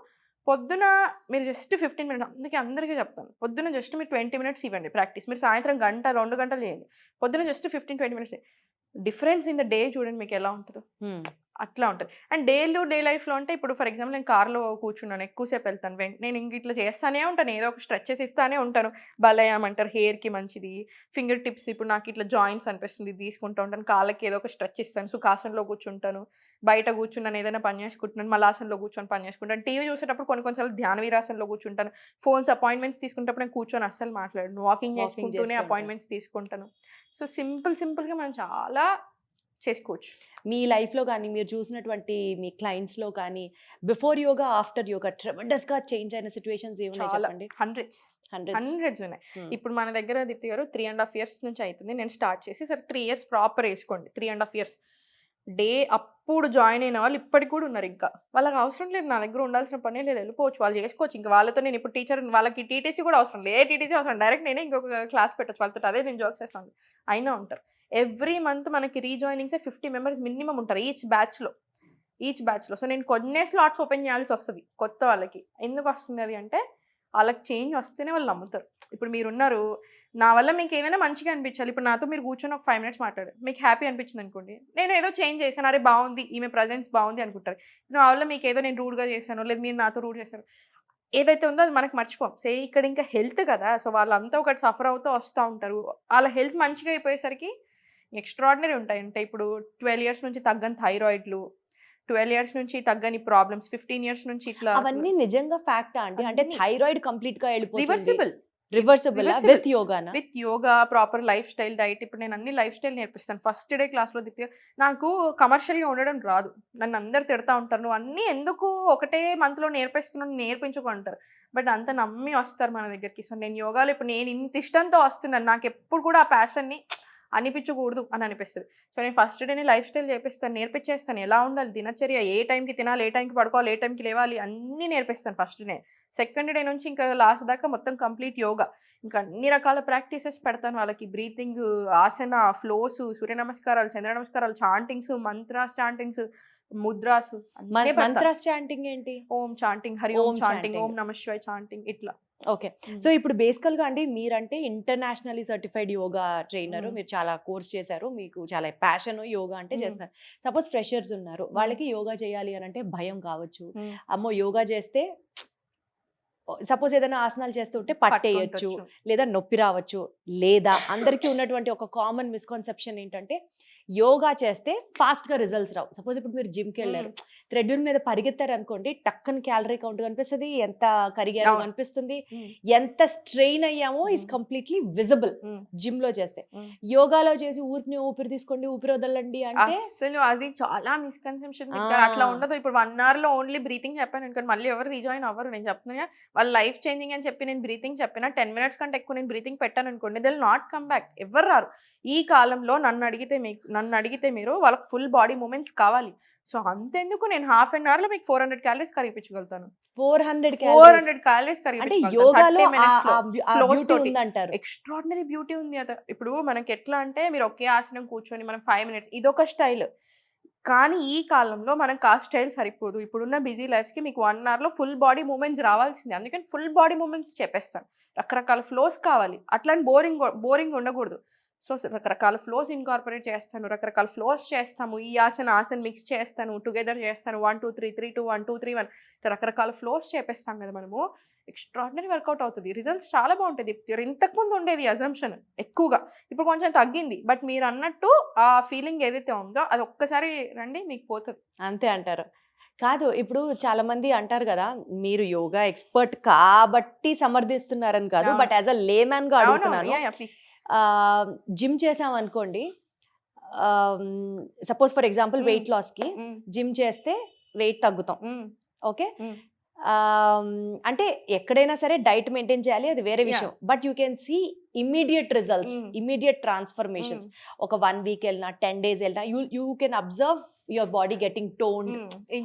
పొద్దున మీరు జస్ట్ 15 minutes, అందుకే అందరికీ చెప్తాను, పొద్దున జస్ట్ మీరు 20 minutes ఇవ్వండి ప్రాక్టీస్. మీరు సాయంత్రం 1-2 గంటలు చేయండి, పొద్దున just 15-20 minutes. Difference in the day చూడండి మీకు ఎలా ఉంటుందో. అట్లా ఉంటుంది. అండ్ డే లైఫ్లో అంటే, ఇప్పుడు ఫర్ ఎగ్జాంపుల్ నేను కార్లో కూర్చున్నాను, ఎక్కువసేపు వెళ్తాను, నేను ఇంక ఇట్లా చేస్తానే ఉంటాను, ఏదో ఒక స్ట్రెచెస్ ఇస్తానే ఉంటాను. బలయం అంటారు, హెయిర్కి మంచిది. ఫింగర్ టిప్స్, ఇప్పుడు నాకు ఇట్లా జాయింట్స్ అనిపిస్తుంది, తీసుకుంటూ ఉంటాను. కాళ్ళకి ఏదో ఒక స్ట్రెచ్ ఇస్తాను. సుఖాసనంలో కూర్చుంటాను, బయట కూర్చున్నాను, ఏదైనా పని చేసుకుంటున్నాను, మలాసనలో కూర్చొని పని చేసుకుంటాను. టీవీ చూసేటప్పుడు కొన్నిసార్లు ధ్యాన వీరాసనలో కూర్చుంటాను. ఫోన్స్ అపాయింట్మెంట్స్ తీసుకునేటప్పుడు నేను కూర్చొని అస్సలు మాట్లాడను, వాకింగ్ చేసుకుంటూనే అపాయింట్మెంట్స్ తీసుకుంటాను. సో సింపుల్గా మనం చాలా చేసుకోవచ్చు. మీ లైఫ్లో కానీ, మీరు చూసినటువంటి మీ క్లయింట్స్లో కానీ, బిఫోర్ యోగా, ఆఫ్టర్ యోగా ట్రెమెండస్గా చేంజ్ అయిన సిచ్యువేషన్స్ ఏమున్నాయి చెప్పండి? హండ్రెడ్స్ ఉన్నాయి. ఇప్పుడు మన దగ్గర దీప్తి గారు 3.5 years నుంచి అవుతుంది నేను స్టార్ట్ చేసి. సరే 3 years ప్రాపర్ వేసుకోండి, 3.5 years. డే అప్పుడు జాయిన్ అయిన వాళ్ళు ఇప్పటికి కూడా ఉన్నారు. ఇంకా వాళ్ళకి అవసరం లేదు, నా దగ్గర ఉండాల్సిన పనే లేదు, వెళ్ళిపోవచ్చు, వాళ్ళు చేసుకోవచ్చు. ఇంకా వాళ్ళతో నేను ఇప్పుడు టీచర్, వాళ్ళకి టీటీసీ కూడా అవసరం లేదు, ఏ టీటీసీ అవసరం, డైరెక్ట్ నేనే ఇంకొక క్లాస్ పెట్టచ్చు వాళ్ళతో. అదే నేను జోక్స్ చేస్తాను, అయినా ఉంటారు. ఎవ్రీ మంత్ మనకి రీజాయినింగ్సే 50 members మినిమం ఉంటారు ఈచ్ బ్యాచ్లో. సో నేను కొన్ని స్లాట్స్ ఓపెన్ చేయాల్సి వస్తుంది కొత్త వాళ్ళకి. ఎందుకు వస్తుంది అది అంటే, వాళ్ళకి చేంజ్ వస్తేనే వాళ్ళు నమ్ముతారు. ఇప్పుడు మీరున్నారు, నా వల్ల మీకు ఏదైనా మంచిగా అనిపించాలి. ఇప్పుడు నాతో మీరు కూర్చొని ఒక 5 minutes మాట్లాడారు, మీకు హ్యాపీ అనిపించింది అనుకోండి, నేను ఏదో చేంజ్ చేశాను, అరే బాగుంది, ఈమె ప్రజెన్స్ బాగుంది అనుకుంటారు. నా వల్ల మీకు ఏదో నేను రూడ్గా చేశాను, లేదు మీరు నాతో రూడ్ చేశారు, ఏదైతే ఉందో అది మనకు మర్చిపోం. ఇక్కడ ఇంకా హెల్త్ కదా, సో వాళ్ళంతా ఒకటి సఫర్ అవుతూ వస్తూ ఉంటారు. వాళ్ళ హెల్త్ మంచిగా అయిపోయేసరికి ఎక్స్ట్రాడినరీ ఉంటాయి. అంటే ఇప్పుడు 12 years నుంచి తగ్గని థైరాయిడ్లు, 12 years నుంచి తగ్గని ప్రాబ్లమ్స్, 15 years నుంచి ఇట్లా. అవన్నీ నిజంగా ఫ్యాక్టా అండి? అంటే థైరాయిడ్ కంప్లీట్ గా వెళ్ళిపోతుంది, రివర్సిబుల్. Reversible Reversible. విత్ యోగానా? With yoga, proper lifestyle, diet. ఇప్పుడు నేను అన్ని లైఫ్ స్టైల్ నేర్పిస్తాను. ఫస్ట్ డే క్లాస్‌లో దిత్య నాకు కమర్షియల్‌గా ఉండడం రాదు. నన్ను అందరూ తిడతా ఉంటారు. "నువ్వు అన్నీ ఎందుకు ఒకటే మంత్‌లో నేర్పిస్తున్నావు, నేర్పించకు" అంటారు. బట్ అంత నమ్మి వస్తారు మన దగ్గరికి. సో నేను యోగాలో ఇప్పుడు నేను ఇంత ఇష్టంతో వస్తున్నాను. నాకెప్పుడు కూడా ఆ ప్యాషన్‌ని అనిపించకూడదు అని అనిపిస్తది. సో నేను ఫస్ట్ డేనే లైఫ్ స్టైల్ చేపిస్తాను. నేర్పించేస్తాను. ఎలా ఉండాలి దినచర్య, ఏ టైంకి తినాలి, ఏ టైంకి పడుకోవాలి, ఏ టైంకి లేవాలి అన్నీ నేర్పిస్తాను ఫస్ట్ డే. సెకండ్ డే నుంచి ఇంకా లాస్ట్ దాకా మొత్తం కంప్లీట్ యోగా. ఇంకా అన్ని రకాల ప్రాక్టీసెస్ పెడతాను వాళ్ళకి. బ్రీతింగ్, ఆసన, ఫ్లోస్, సూర్య నమస్కారాలు, చంద్ర నమస్కారాలు, చాంటింగ్స్, మంత్రాస్ చాంటింగ్స్, ముద్రాస్ అన్నీ పెడతా. మంత్రాస్ చాంటింగ్ ఏంటి? ఓం చాంటింగ్, హరి ఓం ఓం చాంటింగ్, chanting. ఓం నమః శివాయ చాంటింగ్ ఇట్లా. ఓకే. సో ఇప్పుడు బేసికల్ గా అండి మీరంటే internationally certified yoga trainer. Mm. మీరు చాలా కోర్స్ చేశారు. మీకు చాలా ప్యాషన్ యోగా అంటే Mm. చేస్తున్నారు. సపోజ్ ఫ్రెషర్స్ ఉన్నారు. వాళ్ళకి యోగా చేయాలి అని అంటే భయం కావచ్చు. Mm. అమ్మో యోగా చేస్తే సపోజ్ ఏదైనా ఆసనాలు చేస్తుంటే పట్టేయచ్చు, పట్టుకుంటొచ్చు. లేదా నొప్పి రావచ్చు, లేదా అందరికీ ఉన్నటువంటి ఒక కామన్ మిస్కాన్సెప్షన్ ఏంటంటే యోగా చేస్తే ఫాస్ట్ గా రిజల్ట్స్ రావు. సపోజ్ ఇప్పుడు మీరు జిమ్ కి వెళ్ళారు, థ్రెడ్మిల్ మీద పరిగెత్తారు అనుకోండి, టక్కన క్యాలరీ కౌంట్ కనిపిస్తుంది, ఎంత కరిగారో అవును. కనిపిస్తుంది, Mm. ఎంత స్ట్రెయిన్ అయ్యామో is completely visible Mm. Gym లో చేస్తే. Mm. యోగాలో చేసి ఊరికి ఊపిరి తీసుకోండి, ఊపిరి వదలండి అంటే అసలు అది చాలా మిస్కన్సెప్షన్. ఆ. అట్లా ఉండదు. ఇప్పుడు 1 అవర్ లో ఓన్లీ బ్రీతింగ్ చెప్పాను అనుకోండి, మళ్ళీ ఎవరు రీజాయిన్ అవ్వరు. నేను చెప్తున్నా వాళ్ళ లైఫ్ చేంజింగ్ అని చెప్పి నేను బ్రీతింగ్ చెప్పిన 10 మినిట్స్ కంటే ఎక్కువ నేను బ్రీతింగ్ పెట్టాను అనుకోండి, they will not come back. ఎవరు రారు. ఈ కాలంలో నన్ను అడిగితే మీరు వాళ్ళకి ఫుల్ బాడీ మూమెంట్స్ కావాలి. సో అంతెందుకు నేను హాఫ్ అన్ అవర్ లో మీకు 400 క్యాలరీస్ కరిగించగలుగుతాను. 400 400 క్యాలరీస్ అంటే యోగాలో Flows బ్యూటీ తోటి. ఉందంటారు. ఎక్స్ట్రాడినరీ బ్యూటీ ఉంది అద. ఇప్పుడు మనకి ఎట్లా అంటే మీరు ఒకే ఆసనం కూర్చొని మనం 5 మినిట్స్ ఇదొక స్టైల్. కానీ ఈ కాలంలో మనకు ఆ స్టైల్ సరిపోదు. ఇప్పుడున్న బిజీ లైఫ్స్కి మీకు 1 అవర్లో ఫుల్ బాడీ మూమెంట్స్ రావాల్సిందే. అందుకని ఫుల్ బాడీ మూమెంట్స్ చెప్పేస్తాను. రకరకాల ఫ్లోస్ కావాలి. అట్లని బోరింగ్ ఉండకూడదు. సో రకరకాల ఫ్లోస్ ఇన్కార్పొరేట్ చేస్తాను. రకరకాల ఫ్లోస్ చేస్తాము. ఈ ఆసన మిక్స్ చేస్తాను, టుగెదర్ చేస్తాను. 1 2 3 3 2 1 2 3 1 రకరకాల ఫ్లోస్ చేపిస్తాం కదా మనము. ఎక్స్ట్రాడినరీ వర్కౌట్ అవుతుంది. రిజల్ట్స్ చాలా బాగుంటుంది. ఇంతకుముందు ఉండేది అజంప్షన్ ఎక్కువగా, ఇప్పుడు కొంచెం తగ్గింది. బట్ మీరు అన్నట్టు ఆ ఫీలింగ్ ఏదైతే ఉందో అది ఒక్కసారి రండి మీకు పోతుంది. అంతే అంటారు. కాదు, ఇప్పుడు చాలా మంది అంటారు కదా, మీరు యోగా ఎక్స్పర్ట్ కాబట్టి సమర్థిస్తున్నారని కాదు, అవును. బట్ యాజ్ అ లేమ్యాన్ గా అడుగుతున్నాను. ప్లీజ్. జిమ్ చేసాం అనుకోండి, suppose for example Mm. Weight loss కి జిమ్ చేస్తే వెయిట్ తగ్గుతాం. Okay, Mm. అంటే ఎక్కడైనా సరే డైట్ మెయింటైన్ చేయాలి, అది వేరే విషయం. But you can see immediate results, Mm. Immediate transformations. ఒక 1 వీక్ వెళ్ళినా 10 days వెళ్ళినా you can observe your body getting toned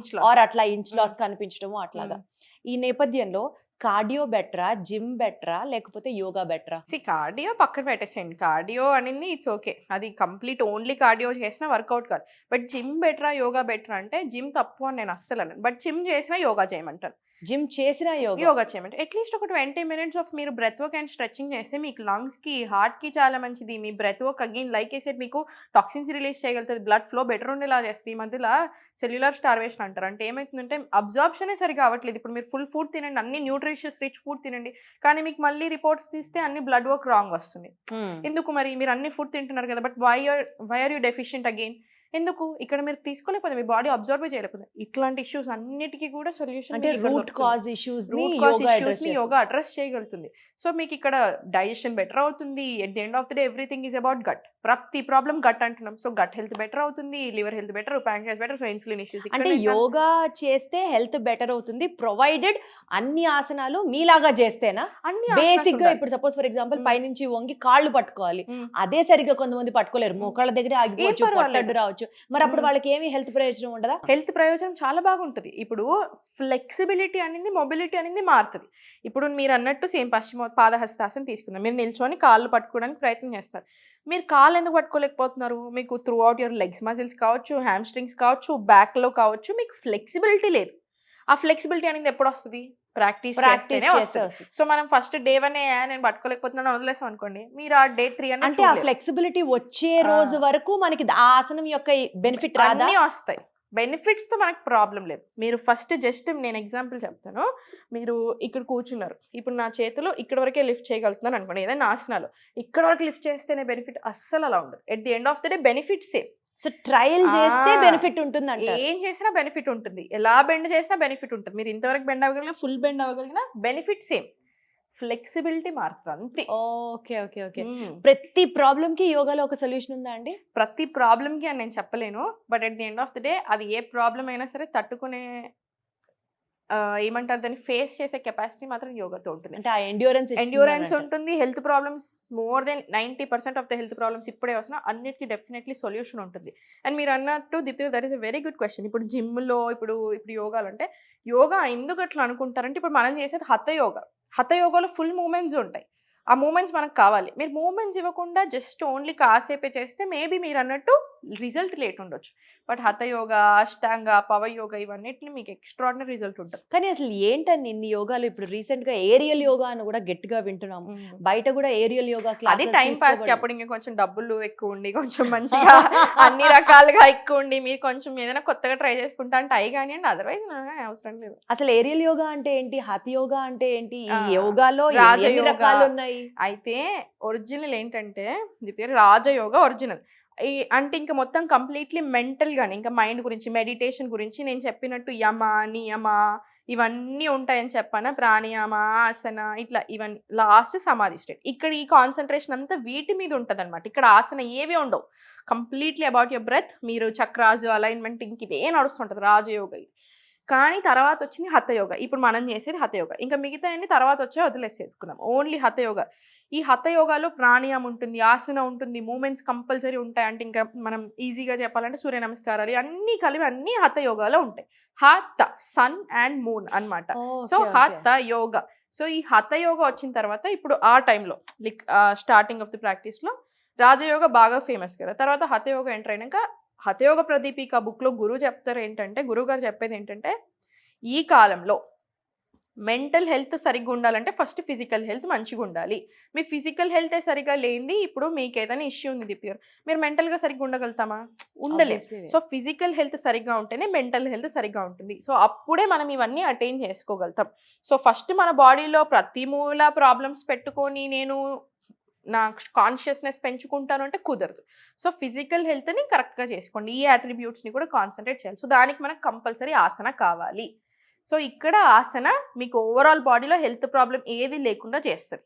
or అట్లా ఇంచ్ లాస్ కనిపించడము అట్లాగా. ఈ నేపథ్యంలో కార్డియో బెటరా, జిమ్ బెటరా, లేకపోతే యోగా బెటరా? కార్డియో పక్కన పెట్టేసేయండి. కార్డియో అనేది ఇట్స్ ఓకే, అది కంప్లీట్ ఓన్లీ కార్డియో చేసినా వర్కౌట్ కాదు. బట్ జిమ్ బెటరా, యోగా బెటరా అంటే జిమ్ తప్పు అని నేను అస్సలు అనను. బట్ జిమ్ చేసినా యోగా చేయమంటాను. జిమ్ చేసిన యోగా చేయమంటే అట్లీస్ట్ ఒక 20 minutes ఆఫ్ మీరు బ్రెత్ వర్క్ అండ్ స్ట్రెచింగ్ చేస్తే మీకు లంగ్స్కి, హార్ట్కి చాలా మంచిది. మీ బ్రెత్ వర్క్ అగైన్ లైక్ వేసేది మీకు టాక్సిన్స్ రిలీజ్ చేయగలుగుతుంది, బ్లడ్ ఫ్లో బెటర్ ఉండేలా చేస్తుంది. ఈ మధ్యలో సెల్యులర్ స్టార్వేషన్ అంటారు. అంటే ఏమవుతుందంటే అబ్జార్ప్షనే సరిగా అవ్వట్లేదు. ఇప్పుడు మీరు ఫుల్ ఫుడ్ తినండి, అన్ని న్యూట్రిషియస్ రిచ్ ఫుడ్ తినండి, కానీ మీకు మళ్ళీ రిపోర్ట్స్ తీస్తే అన్ని బ్లడ్ వర్క్ రాంగ్ వస్తుంది. ఎందుకు మరి? మీరు అన్ని ఫుడ్ తింటున్నారు కదా, but why are you deficient again? ఎందుకు? ఇక్కడ మీరు తీసుకోలేకపోతే మీ బాడీ అబ్జర్వ్ చేయలేకపోతే ఇట్లాంటి ఇష్యూస్ అన్నిటికీ కూడా సొల్యూషన్ అంటే రూట్ కాజ్ ఇష్యూస్ ని యోగా అడ్రస్ చేయగలుగుతుంది. సో మీకు ఇక్కడ డైజెషన్ బెటర్ అవుతుంది. At the end of the day everything is about gut. ప్రతి ప్రాబ్లం గట్ అంటున్నాం. సో గట్ హెల్త్ బెటర్ అవుతుంది, liver health better, pancreas better. So insulin issues అంటే yoga చేస్తే హెల్త్ బెటర్ అవుతుంది, ప్రొవైడెడ్ అన్ని ఆసనాలు మీలాగా చేస్తేనా? బేసిక్ గా ఇప్పుడు సపోజ్ ఫర్ ఎగ్జాంపుల్ పైనుంచి వంగి కాళ్ళు పట్టుకోవాలి, అదే సరిగ్గా కొంతమంది పట్టుకోలేరు, మోకాళ్ళ దగ్గరే ఆగిపోవచ్చు, పొట్టడ్డు రావచ్చు. మరి అప్పుడు వాళ్ళకి ఏమి హెల్త్ ప్రయోజనం ఉండదా? హెల్త్ ప్రయోజనం చాలా బాగుంటుంది. ఇప్పుడు ఫ్లెక్సిబిలిటీ అనేది, మొబిలిటీ అనేది మారుతుంది. ఇప్పుడు మీరు అన్నట్టు సేమ్ పాదహస్తాసనం తీసుకుందాం. మీరు నిల్చొని కాళ్ళు పట్టుకోవడానికి ప్రయత్నం చేస్తారు. మీరు కాళ్ళు ఎందుకు పట్టుకోలేకపోతున్నారు? మీకు through out your legs muscles కావచ్చు, హ్యామ్ స్ట్రింగ్స్ కావచ్చు, బ్యాక్లో కావచ్చు, మీకు ఫ్లెక్సిబిలిటీ లేదు. ఆ ఫ్లెక్సిబిలిటీ అనేది ఎప్పుడు వస్తుంది? ప్రాక్టీస్ చేస్తేనే వస్తుంది. సో మనం ఫస్ట్ డే 1 నేను పట్టుకోలేకపోతున్నాను వదిలేసాం అనుకోండి, మీరు ఆ డే 3 అంటే ఆ ఫ్లెక్సిబిలిటీ వచ్చే రోజు వరకు మనకి ఆ ఆసనం యొక్క బెనిఫిట్ రాదా? అన్నీ వస్తాయి. బెనిఫిట్స్ తో మనకు ప్రాబ్లం లేదు. మీరు ఫస్ట్ జస్ట్ నేను ఎగ్జాంపుల్ చెప్తాను. మీరు ఇక్కడ కూర్చున్నారు, ఇప్పుడు నా చేతిలో ఇక్కడ వరకే లిఫ్ట్ చేయగలుగుతున్నాను అనుకోండి, ఏదైనా ఆసనాలు ఇక్కడ వరకు లిఫ్ట్ చేస్తేనే బెనిఫిట్, అస్సలు అలా ఉండదు. At the end of the day benefit same. So trial చేస్తే బెనిఫిట్ ఉంటుంది అంటే ఏం చేసినా బెనిఫిట్ ఉంటుంది, ఎలా బెండ్ చేసినా బెనిఫిట్ ఉంటుంది. మీరు ఇంతవరకు బెండ్ అవ్వగలిగినా, ఫుల్ బెండ్ అవ్వగలిగినా బెనిఫిట్ సేమ్. ఫ్లెక్సిబిలిటీ మారుతుంది అంతే. Okay okay okay. ప్రతి ప్రాబ్లమ్ కి యోగాలో ఒక సొల్యూషన్ ఉందా అండి? ప్రతి ప్రాబ్లమ్కి అని నేను చెప్పలేను, but at the end of the day అది ఏ ప్రాబ్లం అయినా సరే తట్టుకునే ఏమంటారు దాన్ని, ఫేస్ చేసే కెపాసిటీ మాత్రం యోగాతో ఉంటుంది. అంటే ఆ ఎండ్యూరెన్స్ ఎండ్యూరెన్స్ ఉంటుంది. Health problems more than 90% of the health problems ఇప్పుడే వస్తున్నా అన్నిటికీ డెఫినెట్లీ సొల్యూషన్ ఉంటుంది. అండ్ మీరు అన్నట్టు Deepti, that is a very good question. ఇప్పుడు జిమ్లో ఇప్పుడు యోగాలు అంటే, యోగా ఎందుకు అట్లా అనుకుంటారంటే, ఇప్పుడు మనం చేసేది హఠ యోగా. హఠ యోగాలో ఫుల్ మూమెంట్స్ ఉంటాయి. ఆ మూమెంట్స్ మనకు కావాలి. మీరు మూమెంట్స్ ఇవ్వకుండా జస్ట్ ఓన్లీ కాసేపే చేస్తే మేబీ మీరు అన్నట్టు రిజల్ట్ లేట్ ఉండొచ్చు. But hatha yoga, Ashtanga, power yoga ఇవన్నిటిని మీకు ఎక్స్ట్రాడినరీ రిజల్ట్ ఉంటుంది. కానీ అసలు ఏంటండి ఇన్ని యోగాలు? ఇప్పుడు రీసెంట్ గా ఏరియల్ యోగా అని కూడా గట్టిగా వింటున్నాం. బయట కూడా ఏరియల్ యోగా అది టైం పాస్ కి, అప్పుడు ఇంకా కొంచెం డబ్బులు ఎక్కువ ఉండి, కొంచెం మంచిగా అన్ని రకాలుగా ఎక్కువ ఉండి, మీరు కొంచెం ఏదైనా కొత్తగా ట్రై చేసుకుంటా అంటే అయి కానివ్వండి, అదర్వైజ్ అవసరం లేదు. అసలు ఏరియల్ యోగా అంటే ఏంటి? హఠ యోగా అంటే ఏంటి? ఈ యోగాలో రాజయోగా ఎన్ని రకాలు ఉన్నాయి? అయితే ఒరిజినల్ ఏంటంటే రాజయోగా ఒరిజినల్ అంటే ఇంకా మొత్తం కంప్లీట్లీ మెంటల్ గాని, ఇంకా మైండ్ గురించి, మెడిటేషన్ గురించి నేను చెప్పినట్టు యమ, నియమ ఇవన్నీ ఉంటాయని చెప్పాను. ప్రాణాయామ, ఆసన, ఇట్లా ఇవన్నీ లాస్ట్ సమాధి స్టేట్. ఇక్కడ ఈ కాన్సన్ట్రేషన్ అంతా వీటి మీద ఉంటుంది అనమాట. ఇక్కడ ఆసన ఏవి ఉండవు, కంప్లీట్లీ అబౌట్ యువర్ బ్రెత్. మీరు చక్రాస్, అలైన్మెంట్ ఇంక ఇదే నడుస్తుంటుంది రాజయోగ. కానీ తర్వాత వచ్చింది హఠయోగ. ఇప్పుడు మనం చేసేది హఠయోగ. ఇంకా మిగతా అన్ని తర్వాత వచ్చే వదిలేసేసుకున్నాం. ఓన్లీ హఠయోగ. ఈ హఠయోగాలో ప్రాణాయామం ఉంటుంది, ఆసన ఉంటుంది, మూమెంట్స్ కంపల్సరీ ఉంటాయి. అంటే ఇంకా మనం ఈజీగా చెప్పాలంటే సూర్య నమస్కారాలు అన్నీ కలిపి అన్ని హఠయోగాలో ఉంటాయి. హఠ, సన్ అండ్ మూన్ అన్నమాట. సో హఠ యోగ. సో ఈ హఠయోగ వచ్చిన తర్వాత ఇప్పుడు ఆ టైంలో లైక్ స్టార్టింగ్ ఆఫ్ ది ప్రాక్టీస్లో రాజయోగ బాగా ఫేమస్ కదా. తర్వాత హఠయోగ ఎంటర్ అయినాక హఠయోగ ప్రదీపిక బుక్లో గురువు గారు చెప్పేది ఏంటంటే, ఈ కాలంలో మెంటల్ హెల్త్ సరిగ్గా ఉండాలంటే ఫస్ట్ ఫిజికల్ హెల్త్ మంచిగా ఉండాలి. మీ ఫిజికల్ హెల్తే సరిగ్గా లేనిది ఇప్పుడు మీకు ఏదైనా ఇష్యూ ఉంది దీప్తి గారు, మీరు మెంటల్గా సరిగ్గా ఉండగలుగుతామా? ఉండలేదు. సో ఫిజికల్ హెల్త్ సరిగ్గా ఉంటేనే మెంటల్ హెల్త్ సరిగ్గా ఉంటుంది. సో అప్పుడే మనం ఇవన్నీ అటైన్ చేసుకోగలుగుతాం. సో ఫస్ట్ మన బాడీలో ప్రతి మూల ప్రాబ్లమ్స్ పెట్టుకొని నేను నా కాన్షియస్నెస్ పెంచుకుంటాను అంటే కుదరదు. సో ఫిజికల్ హెల్త్ని కరెక్ట్గా చేసుకోండి. ఈ అట్రిబ్యూట్స్ని కూడా కాన్సన్ట్రేట్ చేయాలి. సో దానికి మనకు కంపల్సరీ ఆసన కావాలి. సో ఇక్కడ ఆసన మీకు ఓవరాల్ బాడీలో హెల్త్ ప్రాబ్లం ఏది లేకుండా చేస్తుంది.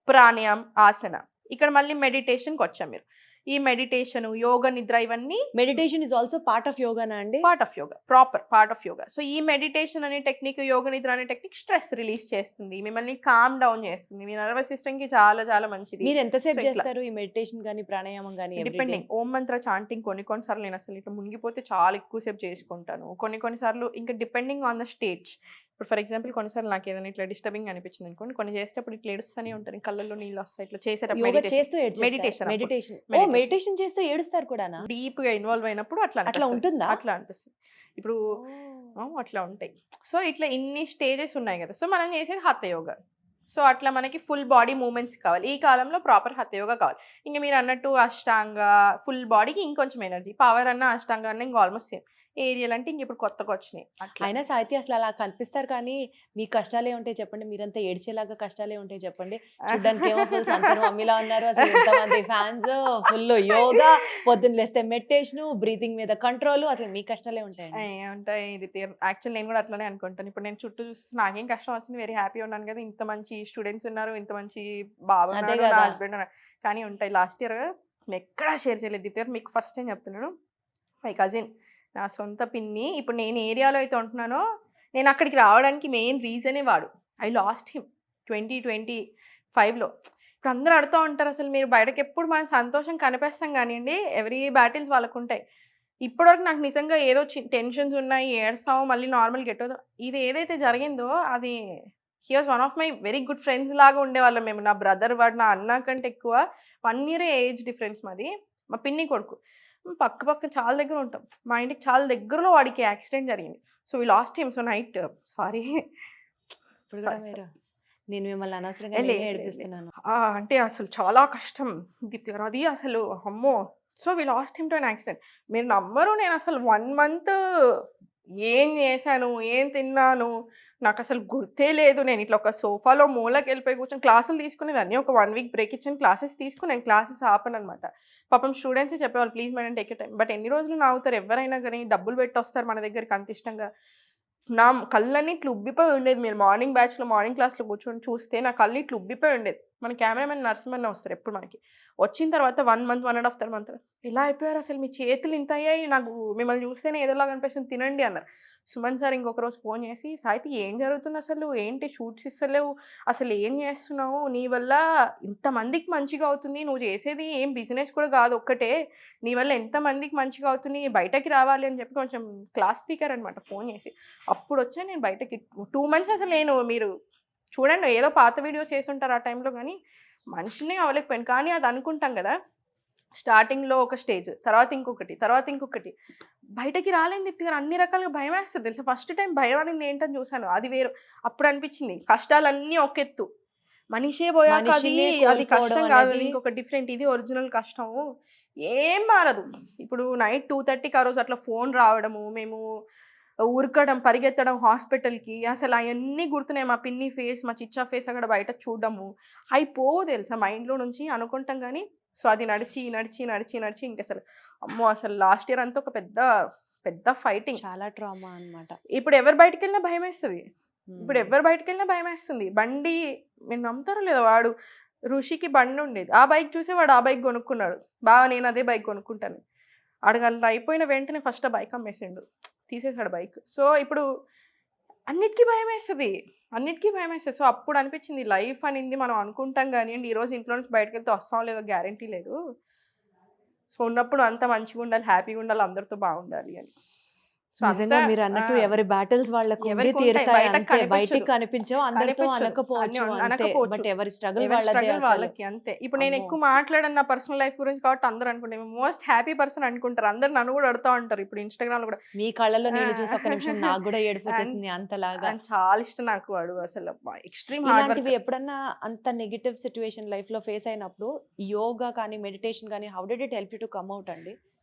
ప్రాణాయామం, ఆసన. ఇక్కడ మళ్ళీ మెడిటేషన్కి వచ్చాం. మీరు ఈ మెడిటేషన్, యోగ, నిద్ర ఇవన్నీ. Meditation is also part of యోగానా అండి? Part of yoga, proper part of yoga. So ఈ మెడిటేషన్ అనే టెక్నిక్, యోగ నిద్ర అనే టెక్నిక్ స్ట్రెస్ రిలీజ్ చేస్తుంది, మిమ్మల్ని కామ్ డౌన్ చేస్తుంది, మీ నర్వస్ సిస్టమ్ కి చాలా చాలా మంచిది. మీరు ఎంతసేపు చేస్తారు ఈ మెడిటేషన్ కానీ ప్రాణాయామం కానీ? డిపెండింగ్. ఓం మంత్ర చాంటింగ్ కొన్నిసార్లు నేను అసలు ఇట్లా మునిగిపోతే చాలా ఎక్కువసేపు చేసుకుంటాను. కొన్నిసార్లు ఇంకా డిపెండింగ్ ఆన్ ద స్టేజ్. ఇప్పుడు ఫర్ ఎగ్జాంపుల్ కొన్నిసార్లు నాకు ఏదైనా ఇట్లా డిస్టర్బింగ్ అనిపించింది అనుకోండి, కొన్ని చేసేటప్పుడు ఇట్లా ఏడుస్తూనే ఉంటాను, కళ్ళల్లో నీళ్ళు వస్తాయి. ఇట్లా చేసేటప్పుడు మెడిటేషన్ చేస్తూ ఏడుస్తారు కూడా? డీప్ గా ఇన్వాల్వ్ అయినప్పుడు అట్లా ఉంటుందా? అట్లా అనిపిస్తుంది. ఇప్పుడు అట్లా ఉంటాయి. సో ఇట్లా ఇన్ని స్టేజెస్ ఉన్నాయి కదా. సో మనం చేసేది హఠయోగ. సో అట్లా మనకి ఫుల్ బాడీ మూమెంట్స్ కావాలి. ఈ కాలంలో ప్రాపర్ హఠయోగ కావాలి. ఇంకా మీరు అన్నట్టు అష్టాంగ, ఫుల్ బాడీకి ఇంకొంచెం ఎనర్జీ. పవర్ అన్న అష్టాంగ అన్న ఇంకా ఆల్మోస్ట్ సేమ్. ఏరియల్ అంటే ఇంక ఇప్పుడు కొత్తగా వచ్చినాయి. అయినా సాహితీ అసలు అలా కనిపిస్తారు, కానీ మీ కష్టాలే ఉంటాయి చెప్పండి. మీరంతా ఏడ్చేలాగా కష్టాలే ఉంటాయి చెప్పండి. చూడ్డానికి ఏమో ఫుల్ సంతరం మమ్మీలా ఉన్నారు. అసలు ఎంతమంది ఫ్యాన్స్, ఫుల్ యోగా, పొద్దున్న లేస్తే మెడిటేషన్, బ్రీతింగ్ మీద కంట్రోల్. అసలు మీ కష్టాలే ఉంటాయి. ఉంటాయి. ఇది యాక్చువల్ నేను కూడా అట్లానే అనుకుంటాను. ఇప్పుడు నేను చుట్టూ చూస్తే నాకేం కష్టం వచ్చింది, వెరీ హ్యాపీ ఉన్నాను కదా, ఇంత మంచి స్టూడెంట్స్ ఉన్నారు, ఇంత మంచి బాబు ఉన్నారు, నా హస్బెండ్ ఉన్నారు. కానీ ఉంటాయి. లాస్ట్ ఇయర్ నేను ఎక్కడా షేర్ చేయలేదు దీప్తి గారు, మీకు ఫస్ట్ టైం చెప్తున్నాను. మై కజిన్, నా సొంత పిన్ని, ఇప్పుడు నేను ఏరియాలో అయితే ఉంటున్నానో నేను అక్కడికి రావడానికి మెయిన్ రీజనే వాడు. ఐ లాస్ట్ హిమ్ 2025లో. ఇప్పుడు అందరూ అడుగుతూ ఉంటారు, అసలు మీరు బయటకు ఎప్పుడు మన సంతోషం కనిపిస్తాం కానివ్వండి, ఎవరీ బ్యాటిల్స్ వాళ్ళకు ఉంటాయి. ఇప్పటివరకు నాకు నిజంగా ఏదో టెన్షన్స్ ఉన్నాయి, ఏడ్సాము, మళ్ళీ నార్మల్ గెట్ అవుతాం. ఇది ఏదైతే జరిగిందో అది he was one of my very good friends లాగా ఉండేవాళ్ళం మేము. నా బ్రదర్ వాడు, నా అన్న కంటే ఎక్కువ 1 year ఏజ్ డిఫరెన్స్ మాది. మా పిన్ని కొడుకు. పక్క చాలా దగ్గర ఉంటాం. మా ఇంటికి చాలా దగ్గరలో వాడికి యాక్సిడెంట్ జరిగింది. So we last him. So night sorry, నేను మిమ్మల్ని అనవసరంగా ఏడిపిస్తున్నాను. అంటే అసలు చాలా కష్టం దీప్తి గారు అది, అసలు అమ్మో. So we last him to an accident. మీరు నమ్మరు, నేను అసలు 1 month ఏం చేశాను, ఏం తిన్నాను నాకు అసలు గుర్తే లేదు. నేను ఇట్లా ఒక సోఫాలో మూలకి వెళ్ళిపోయి కూర్చొని క్లాసులు తీసుకునేదాన్ని. ఒక 1 week బ్రేక్ ఇచ్చాను, క్లాసెస్ తీసుకున్నాను, క్లాసెస్ ఆపను అనమాట. పాపం స్టూడెంట్సే చెప్పేవాళ్ళు, please madam take you time. But ఎన్ని రోజులు నవ్వుతారు ఎవరైనా కానీ, డబ్బులు పెట్టి వస్తారు మన దగ్గరికి అంత ఇష్టంగా. నా కళ్ళన్నీ ఇట్లా ఉబ్బిపోయి ఉండేది. మీరు మార్నింగ్ బ్యాచ్‌లో మార్నింగ్ క్లాస్‌లో కూర్చొని చూస్తే నా కళ్ళు ఇట్లా ఉబ్బిపోయి ఉండేది. మన కెమెరామెన్ నరసింహన్న వస్తారు ఎప్పుడు మనకి. వచ్చిన తర్వాత 1 మంత్, 1 ½ మంత్ "ఎలా అయిపోయారు అసలు మీ చేతులు ఇంత అయ్యాయి. నాకు మిమ్మల్ని చూస్తేనే ఏదోలాగా అనిపిస్తుంది తినండి" అన్నారు. సుమన్ సార్ ఇంకొక రోజు ఫోన్ చేసి "సాహితీ ఏం జరుగుతుంది అసలు? ఏంటి షూట్స్ ఇస్తలేవు? అసలు ఏం చేస్తున్నావు? నీ వల్ల ఇంతమందికి మంచిగా అవుతుంది. నువ్వు చేసేది ఏం బిజినెస్ కూడా కాదు ఒక్కటే. నీ వల్ల ఎంతమందికి మంచిగా అవుతుంది. బయటకి రావాలి" అని చెప్పి కొంచెం క్లాస్ స్పీకర్ అనమాట ఫోన్ చేసి. అప్పుడొచ్చా నేను బయటకి. 2 మంత్స్ అసలు నేను మీరు చూడండి ఏదో పాత వీడియోస్ చేసుంటారు ఆ టైంలో గానీ, మనిషినే అవ్వలేకపోయాను. కానీ అది అనుకుంటాం గదా! స్టార్టింగ్‌లో ఒక స్టేజ్, తర్వాత ఇంకొకటి, తర్వాత ఇంకొకటి. బయటకి రాలేను దీప్తి గారు అన్ని రకాలుగా భయమేస్తది తెలుసా! ఫస్ట్ టైమ్ భయం అనేది ఏంటని చూసాను. అది వేరు. అప్పుడు అనిపించింది కష్టాలన్నీ ఒక ఎత్తు. మనిషే పోయాక అది మనిషినే అది కష్టం కోల్పోవడం కాదు. అది అనేది ఇంకొక డిఫరెంట్. ఇది ఒరిజినల్ కష్టము. ఏం మారదు. ఇప్పుడు నైట్ 2:30కి ఆ రోజు అట్లా ఫోన్ రావడము, మేము ఉరకడం, పరిగెత్తడం హాస్పిటల్‌కి. అసలు అయన్నీ గుర్తున్నాయి. మా పిన్ని ఫేస్, మా చిచ్చా ఫేస్ అక్కడ బయట చూడడము. అయి పోవు తెలుసా మైండ్‌లో నుంచి అనుకుంటాం గానీ, సో అది నడిచి, నడిచి, నడిచి, నడిచి ఇంకసలు అమ్మో! అసలు లాస్ట్ ఇయర్ అంతా ఒక పెద్ద, పెద్ద ఫైటింగ్. చాలా ట్రామా అన్నమాట. ఇప్పుడు ఎవరు బయటికెళ్ళినా భయమేస్తది. ఇప్పుడు ఎవ్వరు బయటికెళ్ళినా భయమేస్తుంది. బండి మీరు నమ్ముతారో లేదో వాడు ఋషికి బండుండేది. ఆ బైక్ చూసి వాడు ఆ బైక్ కొనుక్కున్నాడు. బావ నేను అదే బైక్ కొనుక్కుంటాను. ఆడికి అయిపోయిన వెంటనే ఫస్ట్ ఆ బైక్ అమ్మేసిండు. తీసేసాడు బైక్. సో, ఇప్పుడు అన్నిటికి భయమేస్తది. అన్నిటికి భయమేస్తది. సో, అప్పుడు అనిపించింది లైఫ్ అనింది మనం అనుకుంటాం గానియండి, ఈరోజు ఇంట్లో నుంచి బయటకెళ్తే వస్తామో లేదో గ్యారంటీ లేదు. సో, ఉన్నప్పుడు అంతా మంచిగుండాలి, హ్యాపీగుండాలి, అందరితో బాగుండాలి అని. సో, నిజంగా అంతా మీరన్నట్టు ఆ! ఎవరి బ్యాటిల్స్ వాళ్ళకు ఉండి ఎవరికి ఉంటాయి. తీరుతాయి బయటకి అంతే. బయటికి కనిపించదు. కనిపించవు. అందరితో కనిపించదు. అనకపోవచ్చు అంతే. అనకపోవచ్చు. బట్ ఎవరి స్ట్రగుల్ ఎవరి వాళ్ళదే స్ట్రగుల్ అసలు. వాళ్ళకి అంతే. ఇప్పుడు నేను అమ్మో! ఎక్కువ మాట్లాడను నా పర్సనల్ లైఫ్ గురించి కాబట్టి అందరూ అనుకుంటారు. మోస్ట్ హ్యాపీ పర్సన్ అనుకుంటారు. అందరూ నన్ను కూడా అడుగుతా ఉంటారు. ఇప్పుడు ఇన్‌స్టాగ్రామ్‌లో కూడా. మీ కళ్ళలో ఆ! నీళ్ళు చూసి ఒక్క నిమిషం నాకు గూడా అన్ ఏడుపొచ్చేసింది అంతలాగా. చాలా ఇష్టం నాకు వాడు అసలు ఎక్స్‌ట్రీమ్ హార్డ్ ఇలాంటివి వర్కర్. ఎప్పుడన్నా అంత నెగెటివ్ సిట్యుయేషన్ లైఫ్‌లో ఫేస్ అయినప్పుడు యోగా కానీ, మెడిటేషన్ గానీ how did it help you to come out అండి?